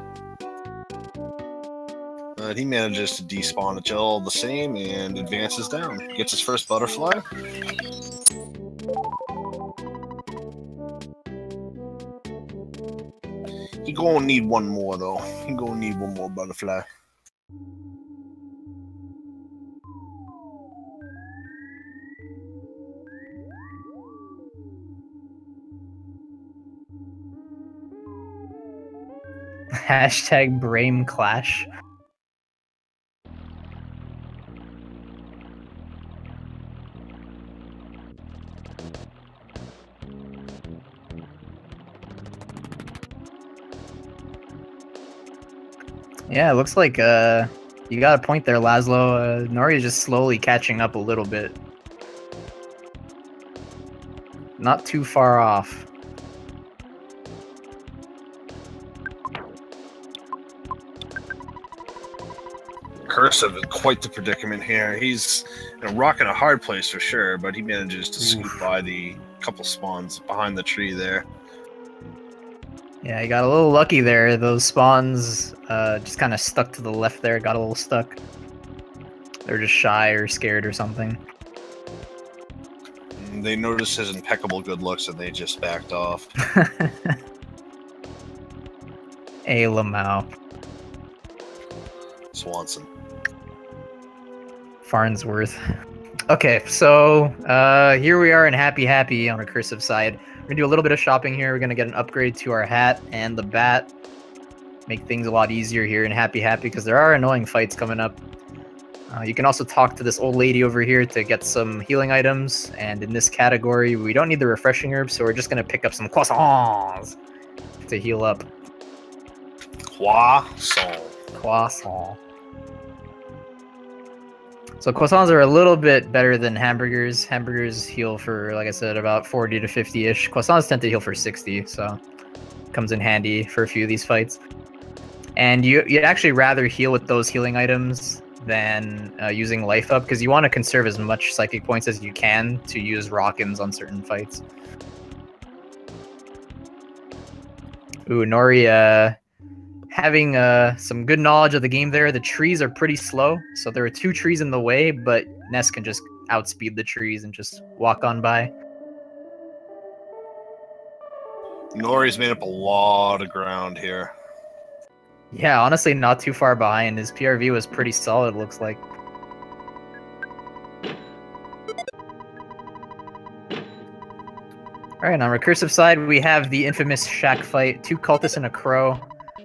But he manages to despawn it all the same and advances down. Gets his first butterfly. He gonna need one more though. He gonna need one more butterfly. Hashtag Brain Clash. Yeah, it looks like you got a point there, Laszlo. Nori is just slowly catching up a little bit. Not too far off. Cursive is quite the predicament here. He's in a rock and a hard place for sure, but he manages to scoot by the couple spawns behind the tree there. Yeah, he got a little lucky there. Those spawns just kind of stuck to the left there, got a little stuck. They're just shy or scared or something. They noticed his impeccable good looks and they just backed off. A Lamau. Swanson. Farnsworth. Okay, so here we are in Happy Happy on our cursive side. We're gonna do a little bit of shopping here. We're gonna get an upgrade to our hat and the bat. Make things a lot easier here in Happy Happy because there are annoying fights coming up. You can also talk to this old lady over here to get some healing items. And in this category, we don't need the refreshing herbs, so we're just gonna pick up some croissants to heal up. Croissant. Croissant. So croissants are a little bit better than hamburgers. Hamburgers heal for, like I said, about 40 to 50-ish. Croissants tend to heal for 60, so comes in handy for a few of these fights. And you'd actually rather heal with those healing items than using life up, because you want to conserve as much psychic points as you can to use rock-ins on certain fights. Ooh, Nori having some good knowledge of the game there. The trees are pretty slow, so there are 2 trees in the way, but Ness can just outspeed the trees and just walk on by. Nori's made up a lot of ground here. Yeah, honestly, not too far behind. His PRV was pretty solid, looks like. Alright, on recursive side, we have the infamous shack fight. 2 cultists and a crow.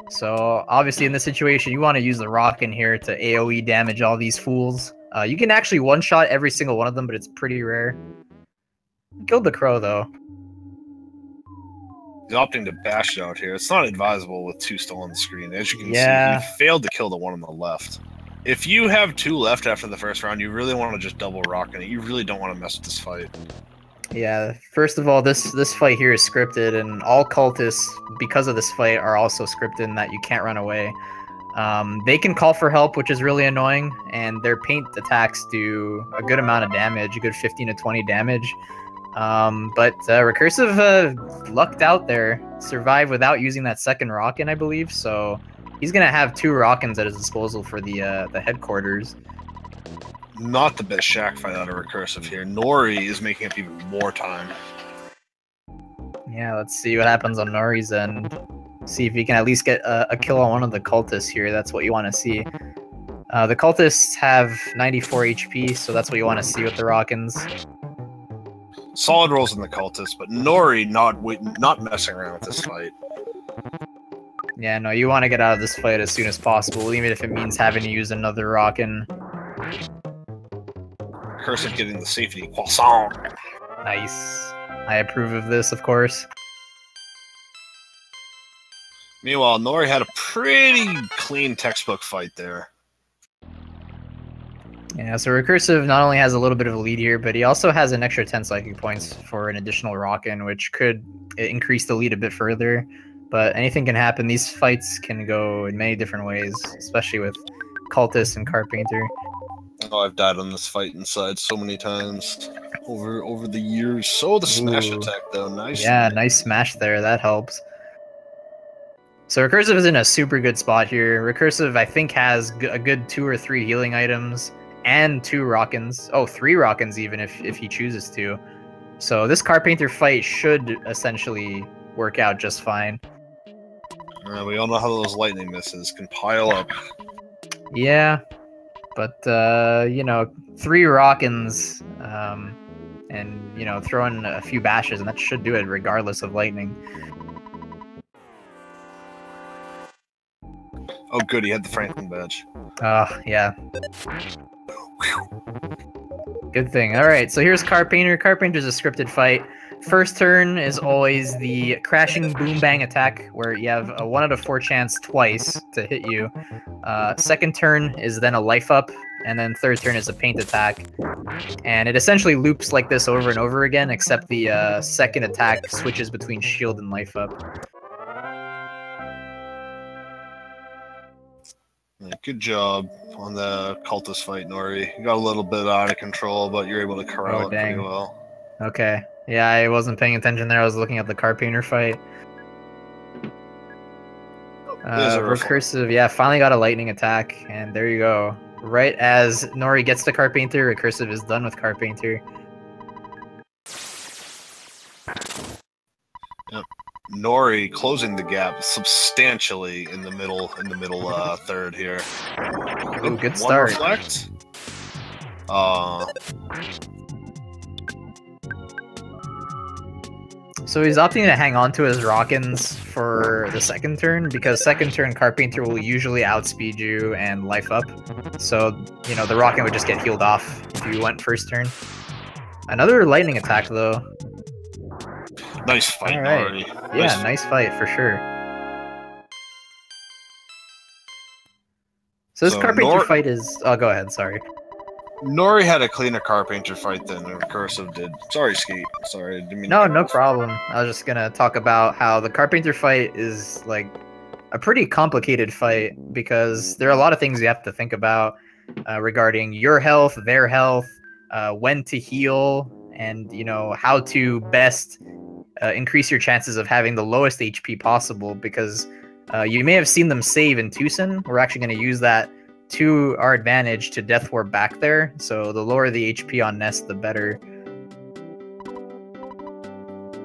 So, obviously, in this situation, you want to use the rock in here to AoE damage all these fools. You can actually one-shot every single one of them, but it's pretty rare. Killed the crow, though. He's opting to bash it out here. It's not advisable with 2 still on the screen. As you can see, he failed to kill the one on the left. If you have 2 left after the first round, you really want to just double rock in it. You really don't want to mess with this fight. Yeah, first of all, this fight here is scripted, and all cultists, because of this fight, are also scripted in that you can't run away. They can call for help, which is really annoying, and their paint attacks do a good amount of damage, a good 15 to 20 damage. But Recursive lucked out there, survived without using that second rock-in, I believe, so he's going to have 2 rock-ins at his disposal for the headquarters. Not the best shack fight out of Recursive here. Nori is making up even more time. Yeah, let's see what happens on Nori's end. See if he can at least get a kill on one of the cultists here. That's what you want to see. The cultists have 94 HP, so that's what you want to see with the rock-ins. Solid rolls in the cultists, but Nori not messing around with this fight. Yeah, no, you want to get out of this fight as soon as possible, even if it means having to use another rock-in. Cursive getting the safety croissant. Nice. I approve of this, of course. Meanwhile, Nori had a pretty clean textbook fight there. Yeah, so Recursive not only has a little bit of a lead here, but he also has an extra 10 psychic points for an additional rock-in, which could increase the lead a bit further. But anything can happen. These fights can go in many different ways, especially with Cultist and Carpainter. Oh, I've died on this fight inside so many times over the years. So the smash attack, though. Nice. Yeah, nice smash there. That helps. So Recursive is in a super good spot here. Recursive, I think, has a good 2 or 3 healing items and 2 rock-ins. Oh, 3 rock-ins even if he chooses to. So this Carpainter fight should essentially work out just fine. We all know how those lightning misses can pile up. Yeah, but, you know, 3 rock-ins, and, you know, throw in a few bashes, and that should do it regardless of lightning. Oh, good, he had the Franklin badge. Yeah. Good thing. All right, so here's Carpainter. Carpainter's a scripted fight. First turn is always the crashing boom bang attack, where you have a 1 out of 4 chance twice to hit you. Second turn is then a life up, and then third turn is a paint attack. And it essentially loops like this over and over again, except the second attack switches between shield and life up. Good job on the cultist fight, Nori. You got a little bit out of control, but you're able to corral it pretty well. Okay. Yeah, I wasn't paying attention there. I was looking at the Carpainter fight. Recursive, yeah, finally got a lightning attack, and there you go. Right as Nori gets to Carpainter, Recursive is done with Carpainter. Yep. Nori closing the gap substantially in the middle third here. Ooh, good start. Reflect. So he's opting to hang on to his Rockins for the second turn, because second turn Carpainter will usually outspeed you and life up. So, you know, the Rockin would just get healed off if you went first turn. Another lightning attack, though. Nice fight, Nori. Yeah, nice fight for sure. So this Carpainter fight is... Oh, go ahead, sorry. Nori had a cleaner Carpainter fight than Recursive did. Sorry, Skeet. Sorry, I didn't mean No problem. I was just gonna talk about how the Carpainter fight is, like, a pretty complicated fight, because there are a lot of things you have to think about regarding your health, their health, when to heal, and, you know, how to best increase your chances of having the lowest HP possible, because you may have seen them save in Tucson. We're actually going to use that to our advantage to Death Warp back there, so the lower the HP on Nest, the better.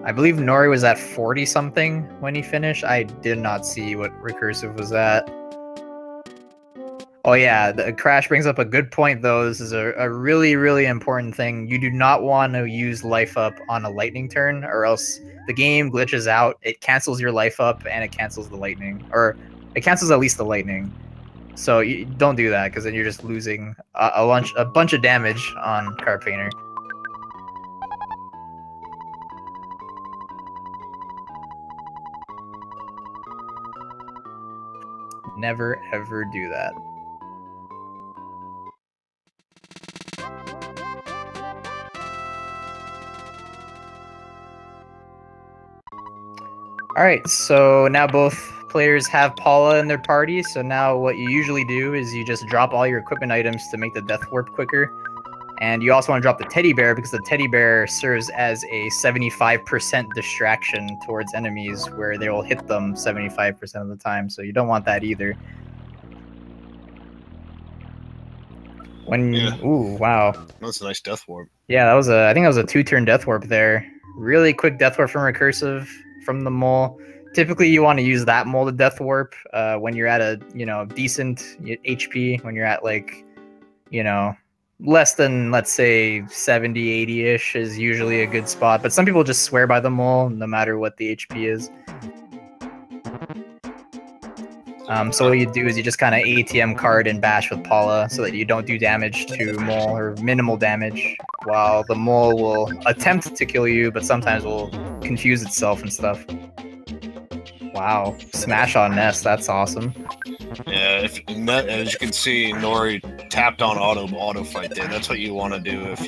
I believe Nori was at 40-something when he finished. I did not see what Recursive was at. Oh yeah, the Crash brings up a good point, though. This is a really, really important thing. You do not want to use life up on a lightning turn, or else the game glitches out. It cancels your life up, and it cancels the lightning. Or it cancels at least the lightning. So you don't do that, because then you're just losing a bunch of damage on Carpainter. Never ever do that. Alright, so now both players have Paula in their party, so now what you usually do is you just drop all your equipment items to make the Death Warp quicker. And you also want to drop the Teddy Bear, because the Teddy Bear serves as a 75% distraction towards enemies, where they will hit them 75% of the time, so you don't want that either. Ooh, wow. That's a nice Death Warp. Yeah, that was I think that was a 2-turn Death Warp there. Really quick Death Warp from Recursive, from the mole. Typically, you want to use that mole to Death Warp when you're at a, you know, decent HP, when you're at, like, you know, less than, let's say, 70, 80-ish is usually a good spot. But some people just swear by the mole, no matter what the HP is. So what you do is you just kind of ATM card and bash with Paula so that you don't do damage to mole, or minimal damage, while the mole will attempt to kill you, but sometimes will confuse itself and stuff. Wow, smash on Nest, that's awesome. Yeah, as you can see, Nori tapped on auto fight there. That's what you want to do if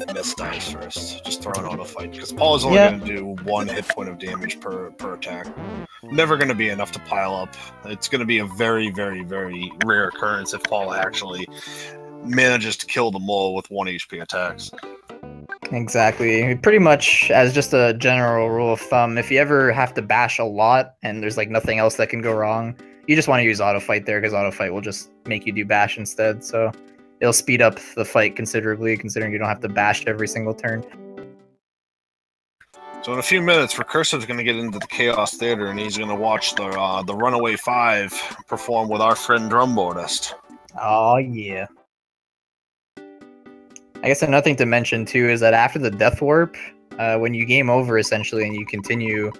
Nest dies first. Just throw an auto fight, because Paul is only going to do 1 hit point of damage per attack. Never going to be enough to pile up. It's going to be a very, very, very rare occurrence if Paul actually manages to kill the mole with 1 HP attacks. Exactly. Pretty much, as just a general rule of thumb, if you ever have to bash a lot and there's like nothing else that can go wrong, you just want to use auto fight there, because auto fight will just make you do bash instead. So it'll speed up the fight considerably, considering you don't have to bash every single turn. So in a few minutes, Recursive's going to get into the Chaos Theater, and he's going to watch the Runaway 5 perform with our friend Drumboardist. Oh yeah. I guess another thing to mention too is that after the Death Warp, when you game over essentially and you continue,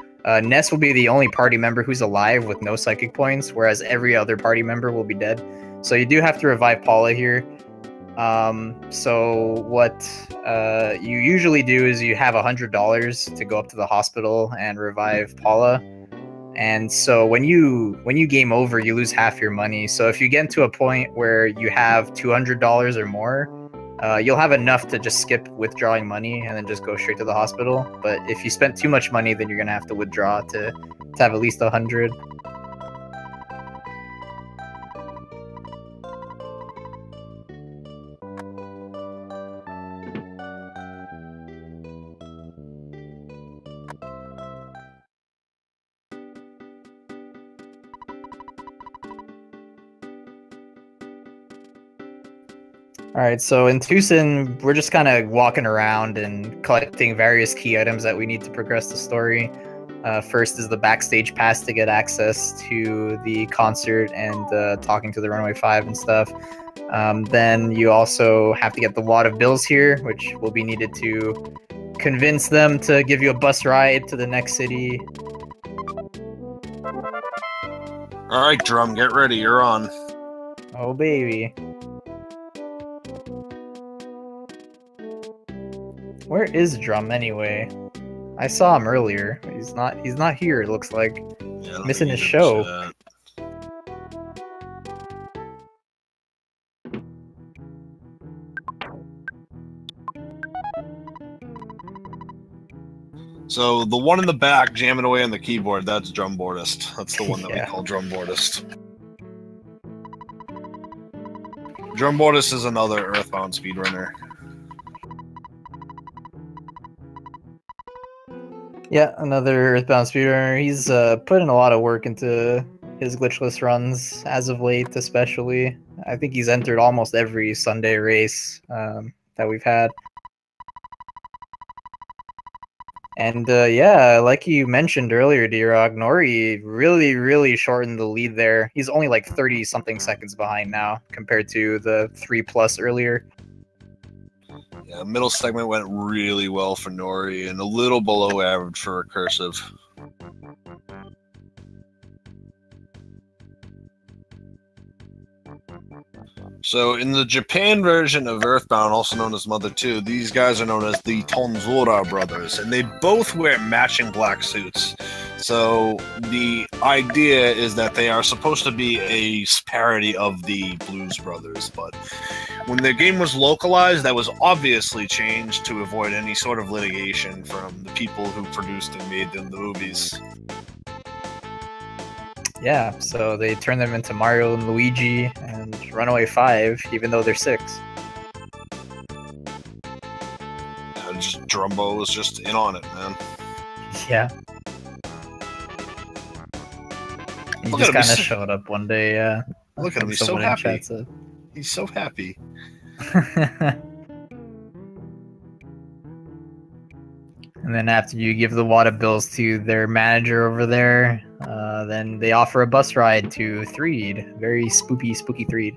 Ness will be the only party member who's alive with no psychic points, whereas every other party member will be dead. So you do have to revive Paula here. So what you usually do is you have $100 to go up to the hospital and revive Paula. And so when you game over, you lose half your money. So if you get to a point where you have $200 or more, you'll have enough to just skip withdrawing money and then just go straight to the hospital. But if you spend too much money, then you're gonna have to withdraw to have at least 100. All right, so in Tucson, we're just kind of walking around and collecting various key items that we need to progress the story. First is the backstage pass to get access to the concert and talking to the Runaway 5 and stuff. Then you also have to get the wad of bills here, which will be needed to convince them to give you a bus ride to the next city. All right, Drum, get ready. You're on. Oh, baby. Where is Drum anyway? I saw him earlier. He's not here, it looks like. Yeah, missing his show. So the one in the back jamming away on the keyboard, that's Drumboardist. That's the one that we call Drumboardist. Drumboardist is another Earthbound speedrunner. Yeah, another Earthbound speedrunner. He's put in a lot of work into his glitchless runs as of late, especially. I think he's entered almost every Sunday race that we've had. And yeah, like you mentioned earlier, D-Rock, Nori really shortened the lead there. He's only like 30-something seconds behind now compared to the 3+ earlier. Yeah, middle segment went really well for Nori and a little below average for r3cursive. So in the Japan version of Earthbound, also known as Mother 2, these guys are known as the Tonzura brothers, and they both wear matching black suits. So the idea is that they are supposed to be a parody of the Blues Brothers, but when the game was localized, that was obviously changed to avoid any sort of litigation from the people who produced and made them the movies. Yeah, so they turned them into Mario and Luigi and Runaway 5, even though they're 6. Drumbo was just in on it, man. Yeah. He just kind of showed up one day, yeah. Look at him, he's so happy. He's so happy. And then after you give the wad of bills to their manager over there, then they offer a bus ride to Threed. Very spooky Threed.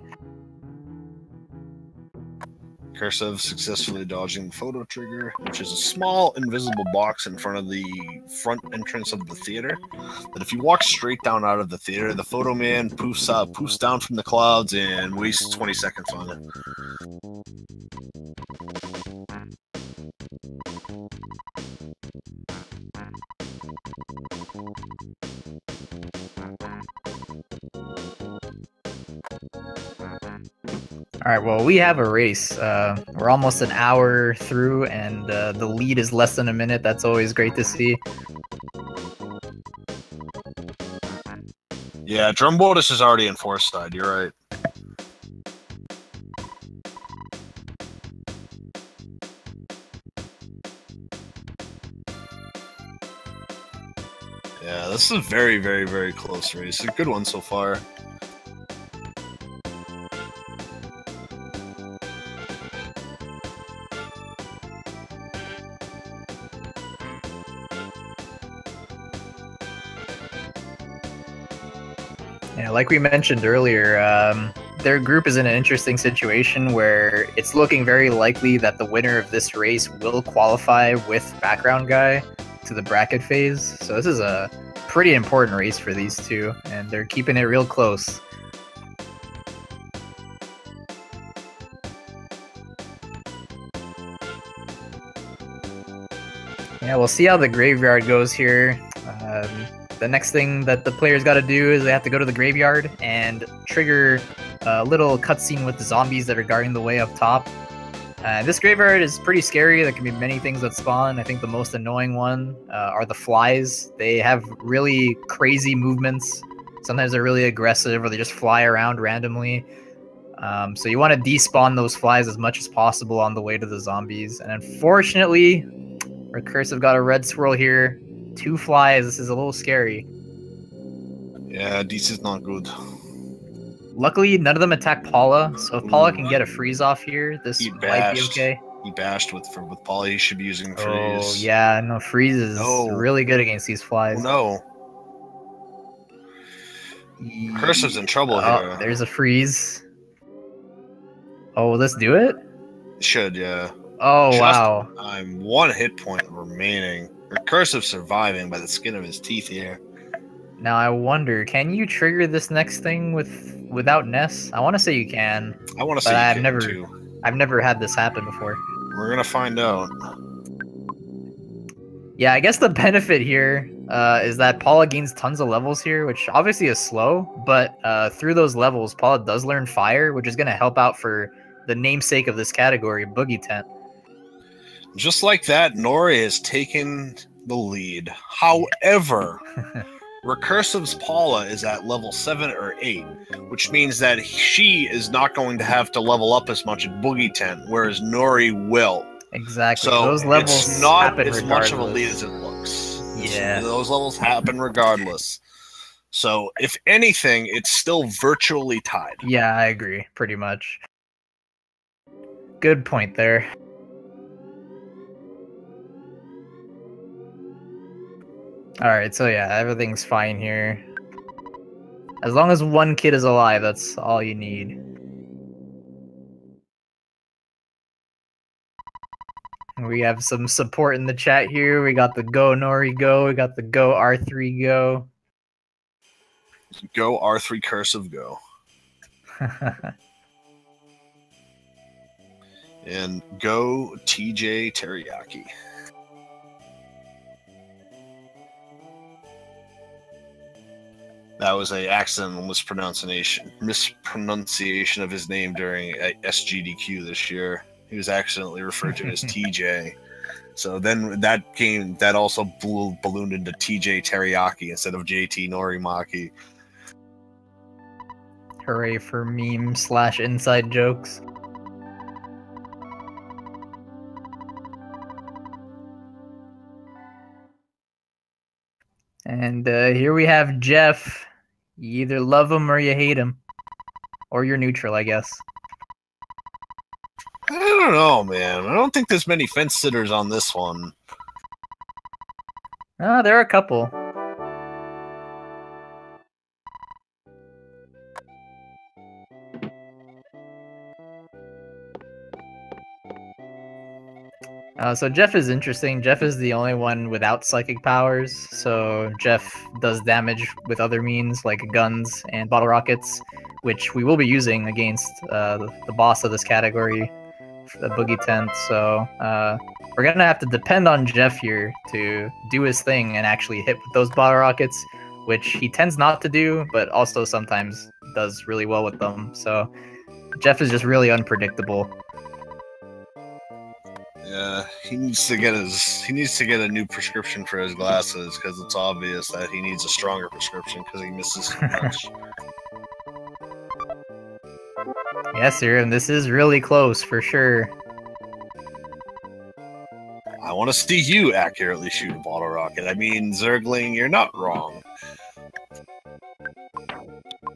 r3cursive successfully dodging the photo trigger, which is a small invisible box in front of the front entrance of the theater. That if you walk straight down out of the theater, the photo man poofs down from the clouds and wastes 20 seconds on it. Alright, well, we have a race. We're almost an hour through, and the lead is less than a minute. That's always great to see. Yeah, Drumboardist is already in fourth side, you're right. Yeah, this is a very close race. A good one so far. Yeah, like we mentioned earlier, their group is in an interesting situation where it's looking very likely that the winner of this race will qualify with background guy to the bracket phase. So this is a pretty important race for these two, and they're keeping it real close. Yeah, we'll see how the graveyard goes here. The next thing that the players got to do is they have to go to the graveyard and trigger a little cutscene with the zombies that are guarding the way up top. This graveyard is pretty scary. There can be many things that spawn. I think the most annoying one are the flies. They have really crazy movements. Sometimes they're really aggressive or they just fly around randomly. So you want to despawn those flies as much as possible on the way to the zombies. And unfortunately, r3cursive got a red swirl here. 2 flies. This is a little scary. Yeah, this is not good. Luckily, none of them attack Paula, so if Paula can get a freeze off here, this might be okay. He bashed with Paula. He should be using freeze. Oh, yeah, no, freeze is really good against these flies. Oh, no. r3cursive's in trouble here. There's a freeze. Oh, will this do it? It should, yeah. Oh, wow. I'm 1 hit point remaining. r3cursive surviving by the skin of his teeth here. Now I wonder, can you trigger this next thing without Ness? I want to say you can. I want to say you can too. I've never had this happen before. We're gonna find out. Yeah, I guess the benefit here is that Paula gains tons of levels here, which obviously is slow, but through those levels, Paula does learn fire, which is going to help out for the namesake of this category, Boogie Tent. Just like that, Nori has taken the lead. However, r3cursive's Paula is at level 7 or 8, which means that she is not going to have to level up as much at Boogie Tent, whereas Nori will. Exactly. So those levels it's not as regardless. much of a lead as it looks. Yeah. Those levels happen regardless. So if anything, it's still virtually tied. Yeah, I agree. Pretty much. Good point there. Alright, so yeah, everything's fine here. As long as 1 kid is alive, that's all you need. We have some support in the chat here. We got the Go Nori Go. We got the Go R3 Go. Go r3cursive Go. And Go TJ Teriyaki. That was an accidental mispronunciation of his name during SGDQ this year. He was accidentally referred to as TJ. So then that also ballooned into TJ Teriyaki instead of JTNoriMaki. Hooray for meme/inside jokes. And here we have Jeff. You either love him or you hate him. Or you're neutral, I guess. I don't know, man. I don't think there's many fence sitters on this one. There are a couple. So Jeff is interesting. Jeff is the only one without psychic powers, so Jeff does damage with other means like guns and bottle rockets, which we will be using against the boss of this category, the Boogie Tent. So we're gonna have to depend on Jeff here to do his thing and actually hit with those bottle rockets, which he tends not to do, but also sometimes does really well with them. So Jeff is just really unpredictable. Yeah, he needs to get a new prescription for his glasses because it's obvious that he needs a stronger prescription because he misses so much. Yes, sir, and this is really close for sure. I want to see you accurately shoot a bottle rocket. I mean, Zergling, you're not wrong.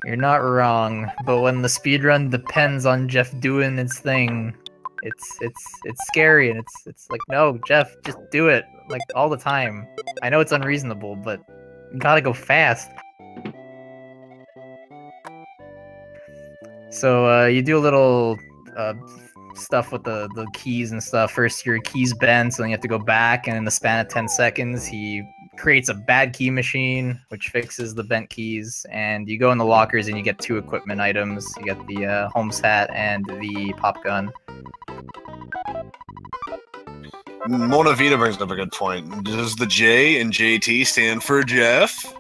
You're not wrong, but when the speedrun depends on Jeff doing its thing, it's scary, and it's like, no, Jeff, just do it, like, all the time. I know it's unreasonable, but you gotta go fast. So you do a little stuff with the keys and stuff. First, your keys bend, so then you have to go back, and in the span of 10 seconds, he creates a bad key machine, which fixes the bent keys, and you go in the lockers and you get 2 equipment items. You get the Holmes hat and the pop gun. Mona Vita brings up a good point. Does the J in JT stand for Jeff?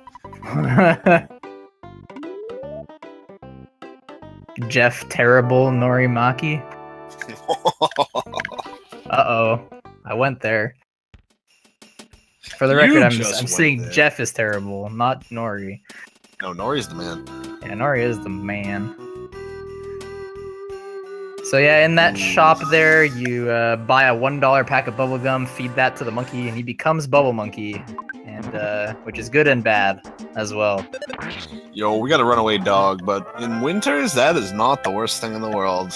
Jeff Terrible Norimaki. Uh-oh. I went there. For the record, I'm saying Jeff is terrible, not Nori. No, Nori's the man. Yeah, Nori is the man. So yeah, in that shop there, you buy a $1 pack of bubblegum, feed that to the monkey, and he becomes Bubble Monkey, and which is good and bad as well. Yo, we got a runaway dog, but in winters, that is not the worst thing in the world.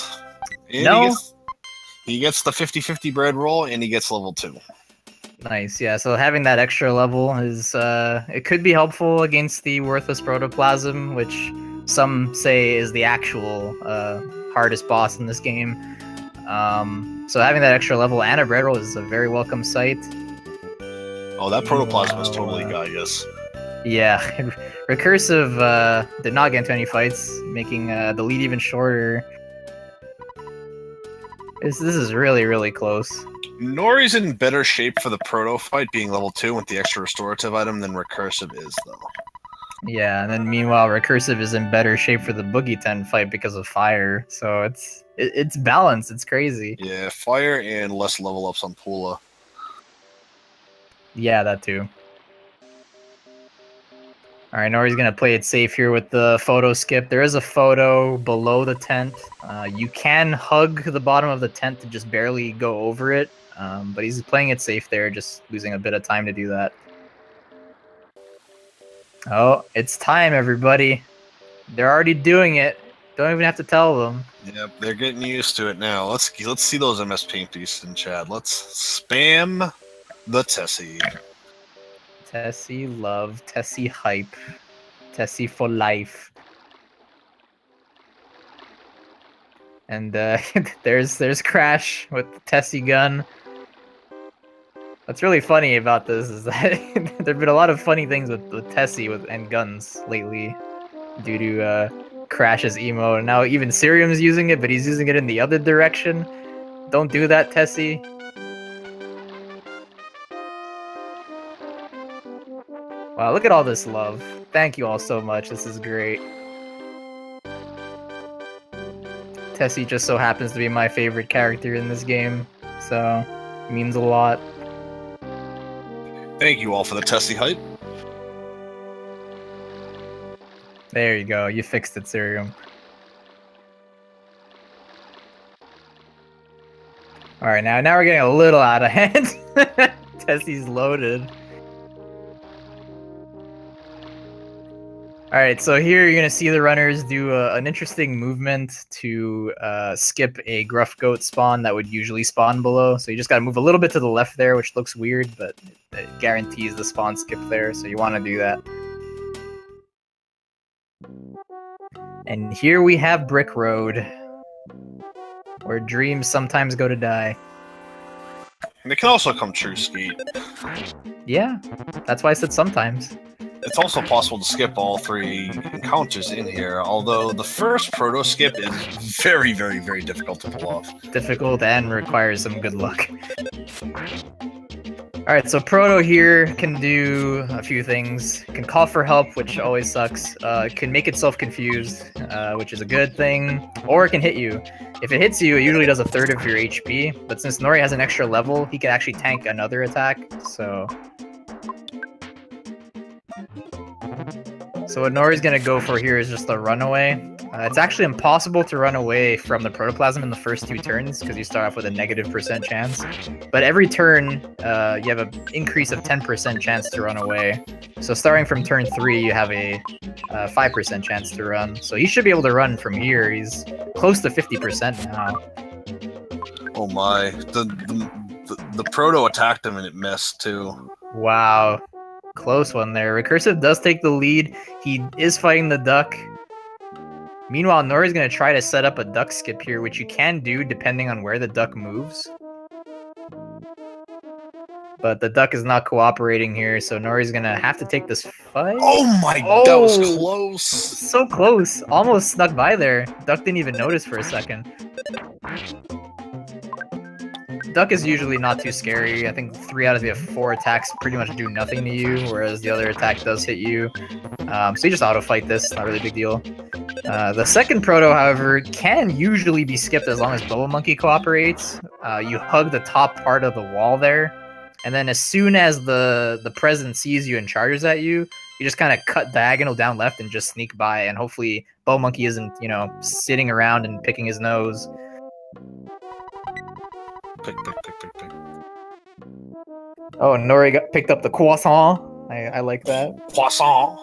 And no. He gets the 50-50 bread roll, and he gets level 2. Nice, yeah. So having that extra level is it could be helpful against the worthless protoplasm, which some say is the actual hardest boss in this game. So having that extra level and a bread roll is a very welcome sight. Oh, that protoplasm is totally Gaius. Yeah, Recursive did not get into any fights, making the lead even shorter. This is really, really close. Nori's in better shape for the proto fight, being level 2 with the extra restorative item than Recursive is, though. Yeah, and then meanwhile, Recursive is in better shape for the Boogie 10 fight because of fire. So it's balanced. It's crazy. Yeah, fire and less level ups on Pula. Yeah, that too. All right, Nori's gonna play it safe here with the photo skip. There is a photo below the tent. You can hug the bottom of the tent to just barely go over it, but he's playing it safe there, just losing a bit of time to do that. Oh, it's time, everybody. They're already doing it. Don't even have to tell them. Yep, they're getting used to it now. Let's see those MS Paint pieces in chat. Let's spam the Tessie. Tessie love, Tessie hype, Tessie for life. And there's Crash with the Tessie gun. What's really funny about this is that there've been a lot of funny things with Tessie and guns lately, due to Crash's emo. And now even Sirium's using it, but he's using it in the other direction. Don't do that, Tessie. Wow, look at all this love. Thank you all so much. This is great. Tessie just so happens to be my favorite character in this game, so it means a lot. Thank you all for the Tessie hype. There you go. You fixed it, Sirium. Alright, now we're getting a little out of hand. Tessie's loaded. Alright, so here you're going to see the runners do an interesting movement to skip a gruff goat spawn that would usually spawn below. So you just got to move a little bit to the left there, which looks weird, but it guarantees the spawn skip there, so you want to do that. And here we have Brick Road, where dreams sometimes go to die. And it can also come true, Skeet. Yeah, that's why I said sometimes. It's also possible to skip all 3 encounters in here, although the first proto skip is very, very, very difficult to pull off. Difficult and requires some good luck. Alright, so proto here can do a few things. It can call for help, which always sucks. It can make itself confused, which is a good thing. Or it can hit you. If it hits you, it usually does 1/3 of your HP, but since Nori has an extra level, he can actually tank another attack, so... So what Nori's gonna go for here is just a runaway. It's actually impossible to run away from the protoplasm in the first 2 turns because you start off with a -% chance. But every turn, you have an increase of 10% chance to run away. So starting from turn 3, you have a 5% chance to run. So he should be able to run from here. He's close to 50% now. Oh my! The proto attacked him and it missed too. Wow. Close one there. Recursive does take the lead. He is fighting the duck. Meanwhile, Nori's going to try to set up a duck skip here, which you can do depending on where the duck moves. But the duck is not cooperating here, so Nori's going to have to take this fight. Oh my, that was close. So close. Almost snuck by there. Duck didn't even notice for a second. duck is usually not too scary. I think 3 out of the 4 attacks pretty much do nothing to you, whereas the other attack does hit you. So you just auto-fight this, not really a big deal. The second proto, however, can usually be skipped as long as Bubble Monkey cooperates. You hug the top part of the wall there, and then as soon as the present sees you and charges at you, you just kind of cut diagonal down left and just sneak by, and hopefully Bubble Monkey isn't, you know, sitting around and picking his nose. Pick. Oh, Nori picked up the croissant. I like that. Croissant.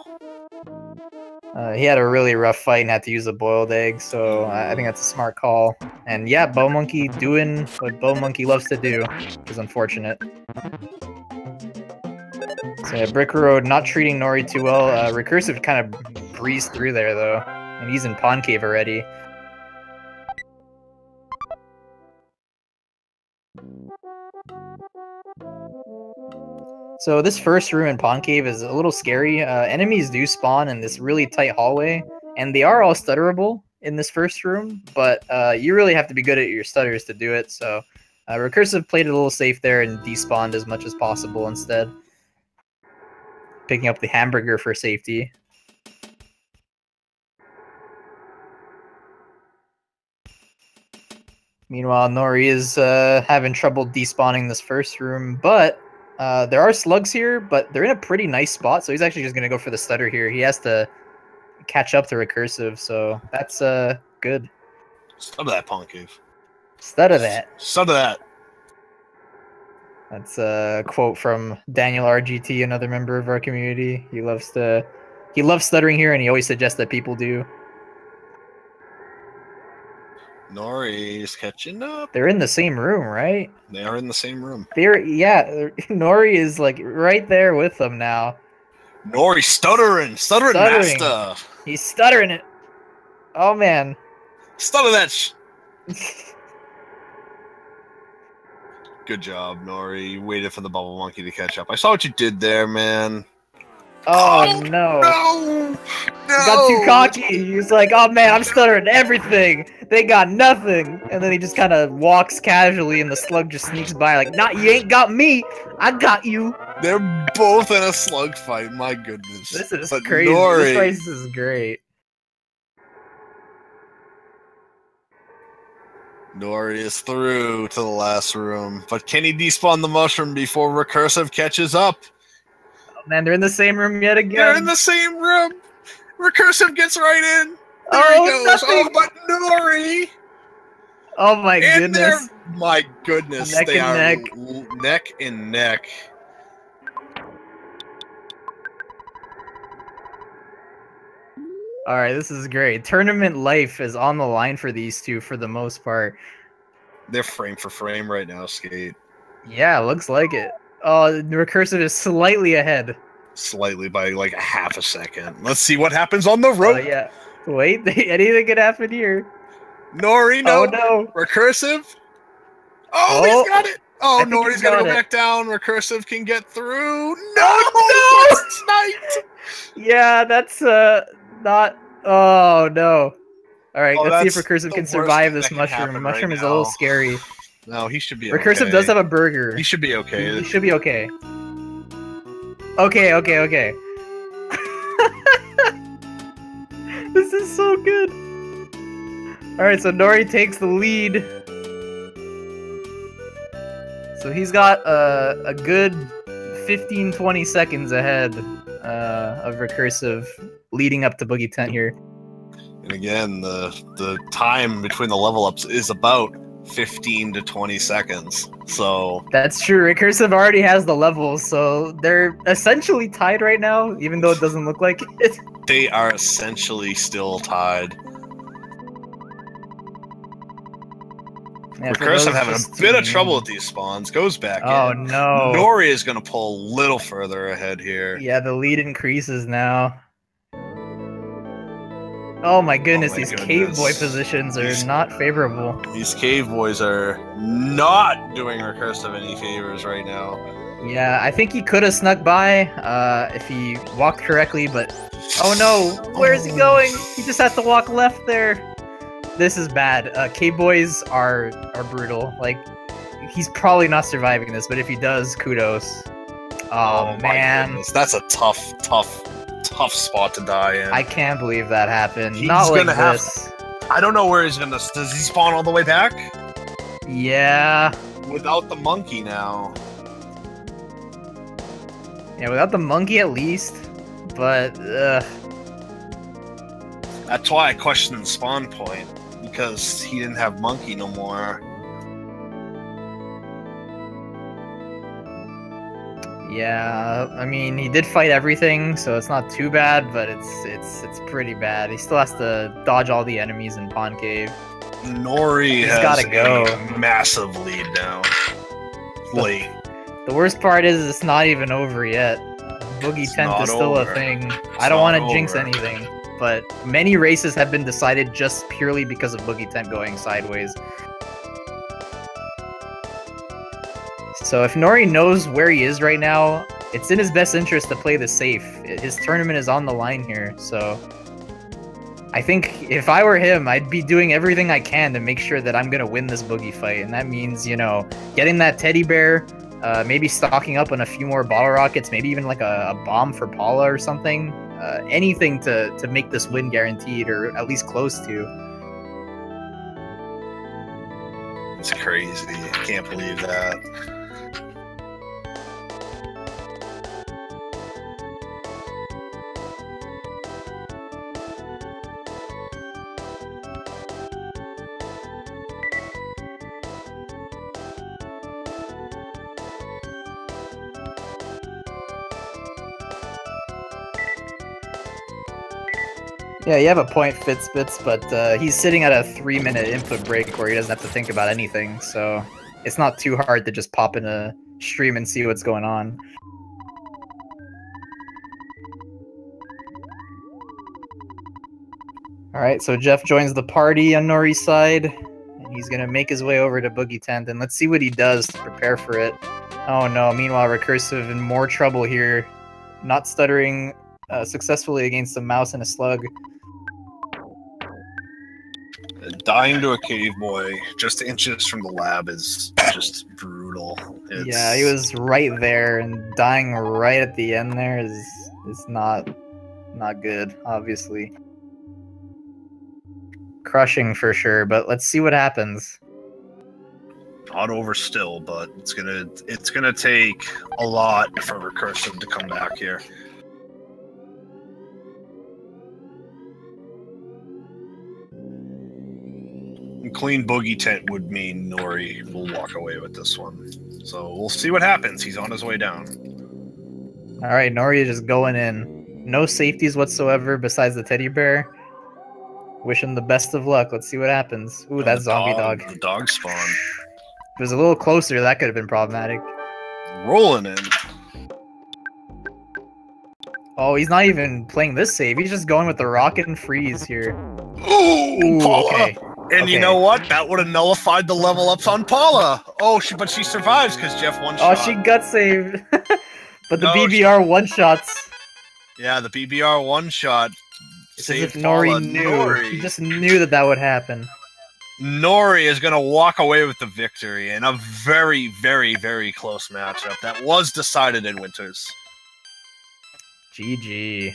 He had a really rough fight and had to use a boiled egg, so I think that's a smart call. And yeah, Bow Monkey doing what Bow Monkey loves to do, which is unfortunate. So yeah, Brick Road not treating Nori too well. Recursive kind of breezed through there though, and he's in Pawn Cave already. So this first room in Pawn Cave is a little scary. Enemies do spawn in this really tight hallway, and they are all stutterable in this first room, but you really have to be good at your stutters to do it, so Recursive played it a little safe there and despawned as much as possible instead. Picking up the hamburger for safety. Meanwhile, Nori is having trouble despawning this first room, but there are slugs here, but they're in a pretty nice spot, so he's actually just going to go for the stutter here. He has to catch up to Recursive, so that's good. Stutter that, Pawn Cave. Stutter that. Stutter that. That's a quote from Daniel RGT, another member of our community. He loves stuttering here, and he always suggests that people do. Nori's catching up. They're in the same room, right? They are in the same room. Nori is like right there with them now. Nori stuttering master. He's stuttering it. Oh man. Stutter that. Good job, Nori. You waited for the Bubble Monkey to catch up. I saw what you did there, man. Oh no. No! He got too cocky. He was like, oh man, I'm stuttering everything. They got nothing. And then he just kind of walks casually and the slug just sneaks by like, nah, you ain't got me. I got you. They're both in a slug fight. My goodness. This is but crazy. Nori, this race is great. Nori is through to the last room. But can he despawn the mushroom before Recursive catches up? Man, they're in the same room yet again. They're in the same room. Recursive gets right in. There he goes. Nothing. Oh, but Nori. Oh my goodness. My goodness. Neck they and are neck. Neck and neck. All right, this is great. Tournament life is on the line for these two for the most part. They're frame for frame right now, Skate. Yeah, looks like it. Oh, Recursive is slightly ahead. Slightly by like a half a second. Let's see what happens on the road. Yeah. Wait, anything could happen here. Nori, no. Oh, no. Recursive. Oh, he's got it. Oh, Nori's got to go back down. Recursive can get through. No! Sniped! Yeah, that's not... Oh, no. All right, let's see if Recursive can survive this mushroom. The mushroom is a little scary. No, he should be Recursive does have a burger. He should be okay. He should be okay. Okay. This is so good. Alright, so Nori takes the lead. So he's got a good 15-20 seconds ahead of Recursive leading up to Boogie Tent here. And again, the time between the level ups is about 15 to 20 seconds. So that's true. Recursive already has the levels, so they're essentially tied right now, even though it doesn't look like it. They are essentially still tied. Yeah, Recursive having a bit of trouble with these spawns. Goes back in. Oh no. Nori is going to pull a little further ahead here. Yeah, the lead increases now. Oh my goodness, these cave boy positions are not favorable. These cave boys are not doing Recursive any favors right now. Yeah, I think he could have snuck by if he walked correctly, but... Oh no, where is he going? He just has to walk left there. This is bad. Cave boys are brutal. Like, he's probably not surviving this, but if he does, kudos. Oh man, goodness. That's a tough spot to die in. I can't believe that happened. He's not like gonna have. this. I don't know where he's gonna. Does he spawn all the way back? Yeah. Without the monkey now. Yeah, without the monkey at least. But that's why I questioned the spawn point, because he didn't have monkey no more. yeah, I mean, he did fight everything, so it's not too bad, but it's pretty bad. He still has to dodge all the enemies in Pond Cave. Nori has gotta go. a massive lead now. Late. The worst part is it's not even over yet. Boogie tent is still a thing. I don't want to jinx anything, but many races have been decided just purely because of Boogie tent going sideways. So if Nori knows where he is right now, it's in his best interest to play this safe. His tournament is on the line here, so I think if I were him, I'd be doing everything I can to make sure that I'm going to win this Boogie fight, and that means, you know, getting that teddy bear, maybe stocking up on a few more bottle rockets, maybe even like a bomb for Paula or something. Anything to make this win guaranteed, or at least close to. It's crazy. I can't believe that. Yeah, you have a point, Fitzbits, but he's sitting at a 3-minute input break where he doesn't have to think about anything, so it's not too hard to just pop in a stream and see what's going on. Alright, so Jeff joins the party on Nori's side, and he's gonna make his way over to Boogie Tent, and let's see what he does to prepare for it. Oh no, meanwhile, r3cursive in more trouble here, not stuttering successfully against a mouse and a slug. Dying to a cave boy just inches from the lab is just brutal. Yeah, he was right there, and dying right at the end there is not good, obviously. Crushing for sure, but let's see what happens. Not over still, but it's gonna take a lot for r3cursive to come back here. Clean Boogie Tent would mean Nori will walk away with this one. So we'll see what happens. He's on his way down. Alright, Nori is just going in. No safeties whatsoever besides the teddy bear. Wish him the best of luck. Let's see what happens. Ooh, that zombie dog. The dog spawn. If it was a little closer, that could have been problematic. Rolling in. Oh, he's not even playing this save. He's just going with the rocket and freeze here. Ooh, Paula. Okay. And you know what? That would have nullified the level ups on Paula. Oh, but she survives because Jeff one-shot. Oh, she gut saved. But the BBR one-shots. Yeah, the BBR one-shot. It's as if Nori knew. He just knew that would happen. Nori is going to walk away with the victory in a very, very, very close matchup that was decided in Winters. GG.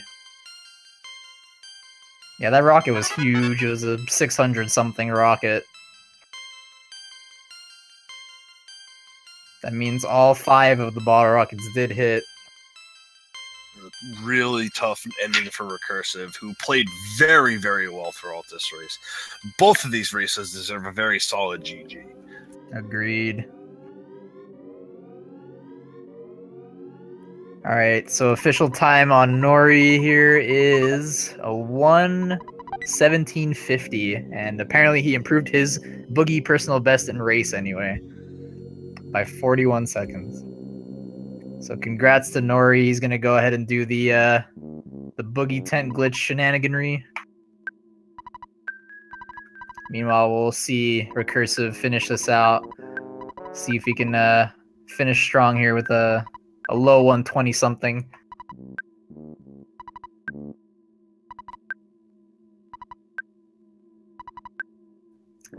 Yeah, that rocket was huge. It was a 600-something rocket. That means all 5 of the bottle rockets did hit. Really tough ending for r3cursive, who played very, very well throughout this race. Both of these races deserve a very solid GG. Agreed. Alright, so official time on Nori here is a 1:17:50, and apparently he improved his Boogie personal best in race anyway by 41 seconds. So congrats to Nori. He's gonna go ahead and do the Boogie Tent glitch shenaniganry. Meanwhile, we'll see r3cursive finish this out. See if he can finish strong here with a low 120 something.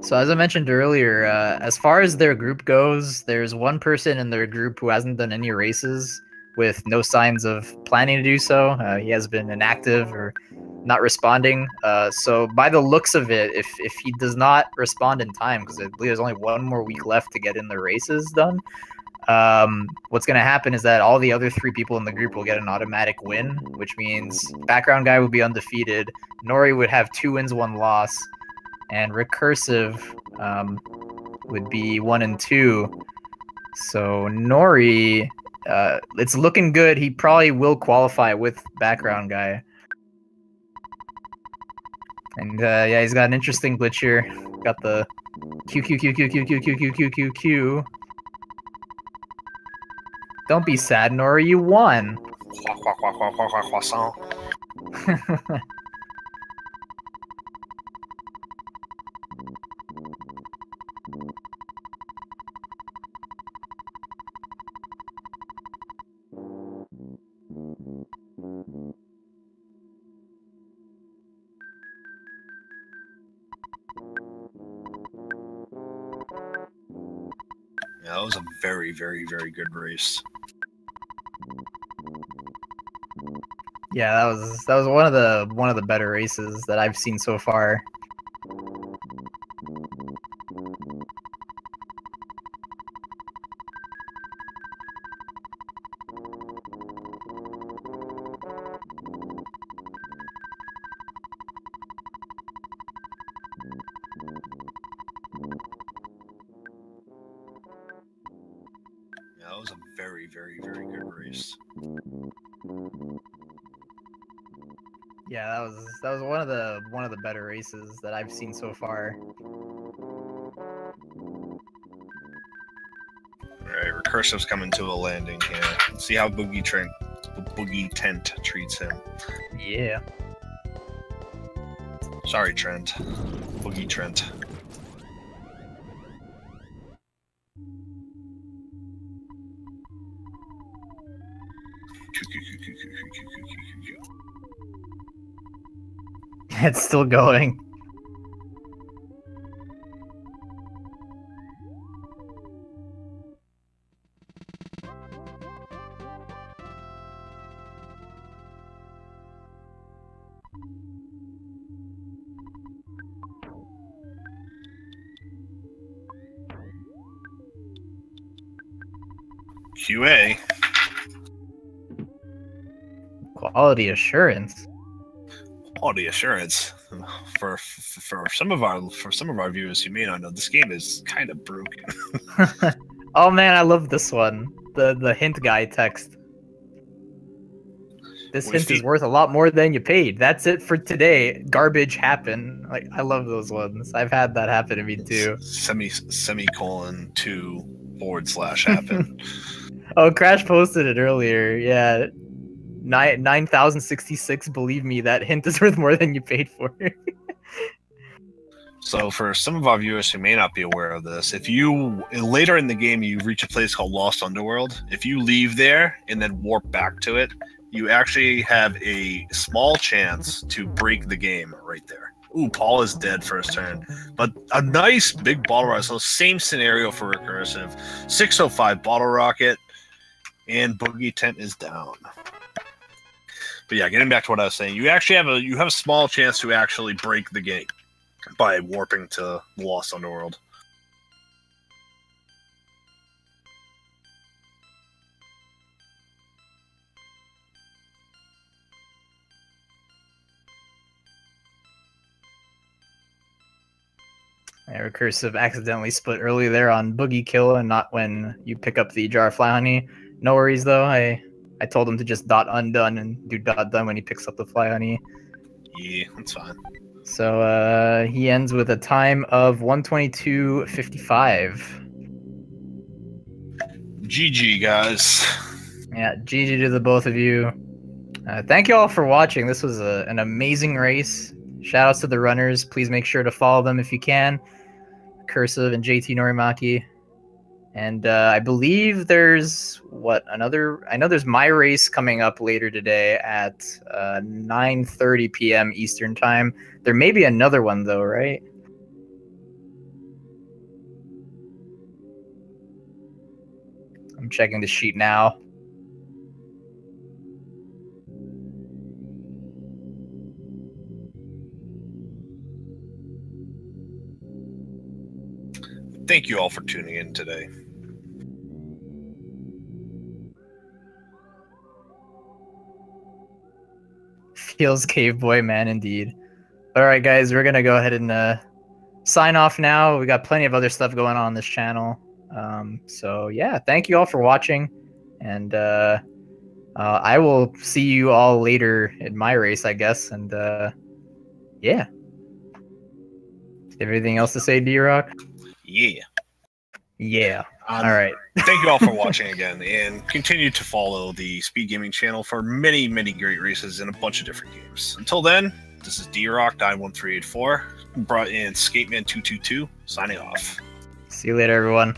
So as I mentioned earlier, as far as their group goes, there's one person in their group who hasn't done any races with no signs of planning to do so. He has been inactive or not responding. So by the looks of it, if he does not respond in time, because I believe there's only one more week left to get in the races done, what's going to happen is that all the other 3 people in the group will get an automatic win, which means background guy will be undefeated. Nori would have 2 wins, 1 loss. And r3cursive would be 1 and 2. So Nori, it's looking good. He probably will qualify with background guy. And yeah, he's got an interesting glitch here. Got the Q Q Q Q Q Q Q Q Q Q Q. Don't be sad, Nori. You won. Croissant. Yeah, that was a very, very, very good race. Yeah, that was one of the better races that I've seen so far. Yeah, that was a very, very, very good race. Yeah, that was one of the better races that I've seen so far. Alright, r3cursive's coming to a landing here. Let's see how Boogey Tent treats him. Yeah. Sorry, Trent. Boogie Trent. It's still going. QA. Quality assurance. Quality assurance. For some of our viewers who may not know, this game is kind of broken. Oh man, I love this one. The hint guy text. This hint is worth a lot more than you paid. That's it for today. Garbage happen. Like, I love those ones. I've had that happen to me too. Semicolon 2 / happen. Oh, Crash posted it earlier. Yeah. 9,066. Believe me, that hint is worth more than you paid for. So for some of our viewers who may not be aware of this, if you later in the game you reach a place called Lost Underworld, if you leave there and then warp back to it, you actually have a small chance to break the game right there. Ooh, Paul is dead first turn. But a nice big bottle rocket. So same scenario for r3cursive. 605 bottle rocket, and Boogie Tent is down. But yeah, getting back to what I was saying, you actually have a small chance to actually break the game by warping to Lost Underworld. r3cursive accidentally split early there on Boogie Kill and not when you pick up the jar of fly honey. No worries though. I told him to just dot undone and do dot done when he picks up the fly honey. Yeah, that's fine. So he ends with a time of 122.55. GG, guys. Yeah, GG to the both of you. Thank you all for watching. This was an amazing race. Shout outs to the runners. Please make sure to follow them if you can. Cursive and JTNoriMaki. And I believe there's I know there's my race coming up later today at 9:30 p.m. Eastern time. There may be another one though, right? I'm checking the sheet now. Thank you all for tuning in today. Feels cave boy, man, indeed. All right, guys, we're gonna go ahead and sign off now. We got plenty of other stuff going on this channel. So yeah, thank you all for watching, and I will see you all later in my race, I guess. And yeah, everything else to say, D-Rock? Yeah. Yeah. All right. Thank you all for watching again, and continue to follow the Speed Gaming channel for many, many great races in a bunch of different games. Until then, this is D-Rock 91384, brought in Skateman 222, signing off. See you later, everyone.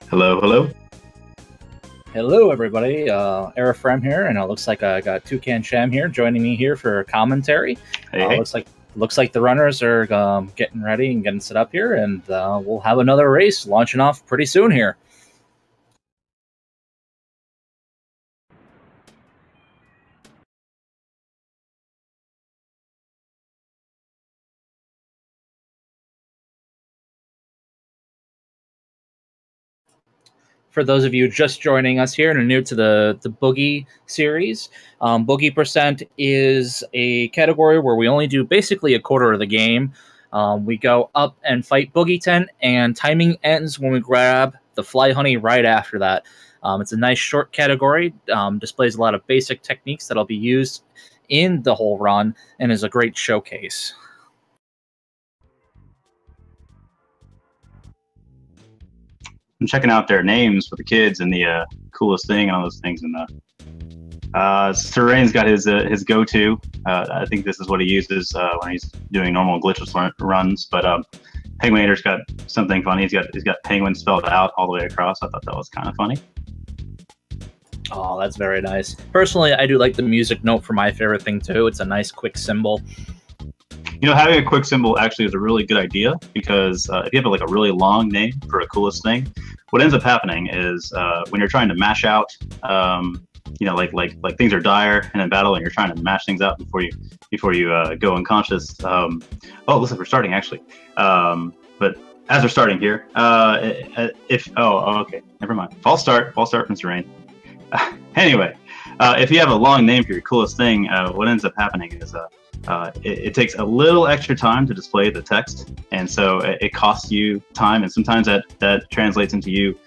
Hello, hello. Hello, everybody. Arafrem here, and it looks like I got Toucan Sham here joining me here for commentary. Hey. Looks like the runners are getting ready and getting set up here, and we'll have another race launching off pretty soon here. For those of you just joining us here and are new to the Boogie series, Boogie Percent is a category where we only do basically a quarter of the game. We go up and fight Boogie Tent, and timing ends when we grab the Fly Honey right after that. It's a nice short category, displays a lot of basic techniques that'll be used in the whole run, and is a great showcase. I'm checking out their names for the kids and the coolest thing and all those things. And Serain's got his go-to. I think this is what he uses when he's doing normal glitchless runs. But Penguinator's got something funny. He's got penguin spelled out all the way across. I thought that was kind of funny. Oh, that's very nice. Personally, I do like the music note for my favorite thing too. It's a nice quick symbol. You know, having a quick symbol actually is a really good idea, because if you have like a really long name for a coolest thing, what ends up happening is when you're trying to mash out, you know, like things are dire in a battle and you're trying to mash things out before you go unconscious. Oh, looks like we're starting actually. But as we're starting here, okay, never mind. False start from Serain. Anyway, if you have a long name for your coolest thing, what ends up happening is it takes a little extra time to display the text, and so it costs you time, and sometimes that translates into you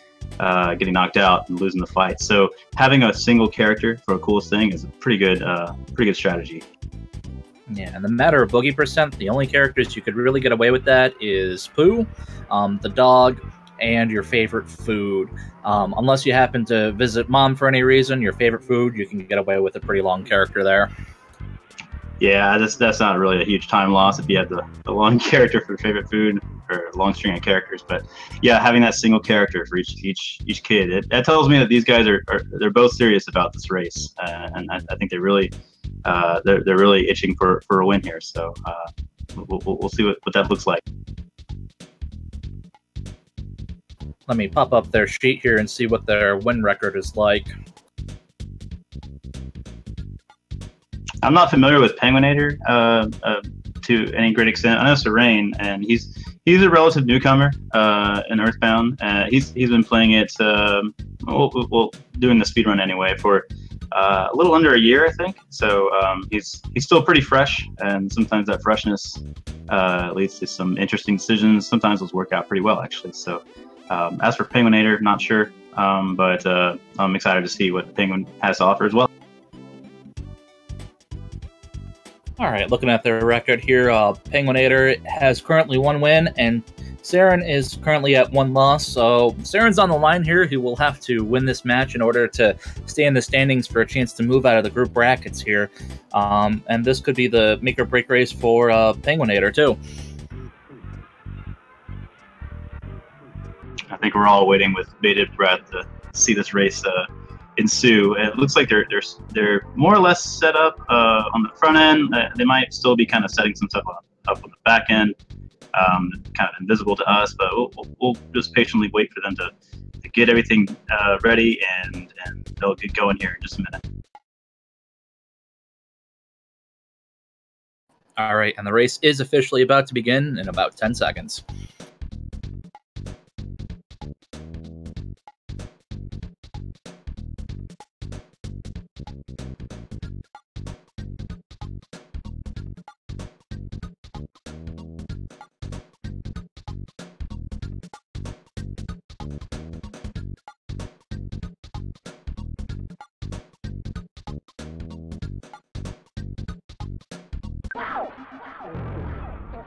getting knocked out and losing the fight. So having a single character for a coolest thing is a pretty good strategy. Yeah, in the matter of Boogie Percent, the only characters you could really get away with that is Pooh, the dog, and your favorite food. Unless you happen to visit Mom for any reason, your favorite food, you can get away with a pretty long character there. Yeah, that's not really a huge time loss if you have the long character for favorite food or a long string of characters. But yeah, having that single character for each kid, that tells me that these guys they're both serious about this race, and I think they're really itching for a win here. So we'll see what that looks like. Let me pop up their sheet here and see what their win record is like. I'm not familiar with Penguinator to any great extent. I know Serain, and he's a relative newcomer in Earthbound. He's been playing it, doing the speedrun anyway for a little under a year, I think. So he's still pretty fresh, and sometimes that freshness leads to some interesting decisions. Sometimes those work out pretty well, actually. So as for Penguinator, not sure, but I'm excited to see what Penguin has to offer as well. All right, looking at their record here, Penguinator has currently 1 win, and Saren is currently at 1 loss. So Saren's on the line here. He will have to win this match in order to stay in the standings for a chance to move out of the group brackets here. And this could be the make or break race for Penguinator too. I think we're all waiting with bated breath to see this race ensue. It looks like they're more or less set up on the front end. They might still be kind of setting some stuff up on the back end, kind of invisible to us. But we'll just patiently wait for them to get everything ready, and they'll get going here in just a minute. All right, and the race is officially about to begin in about 10 seconds.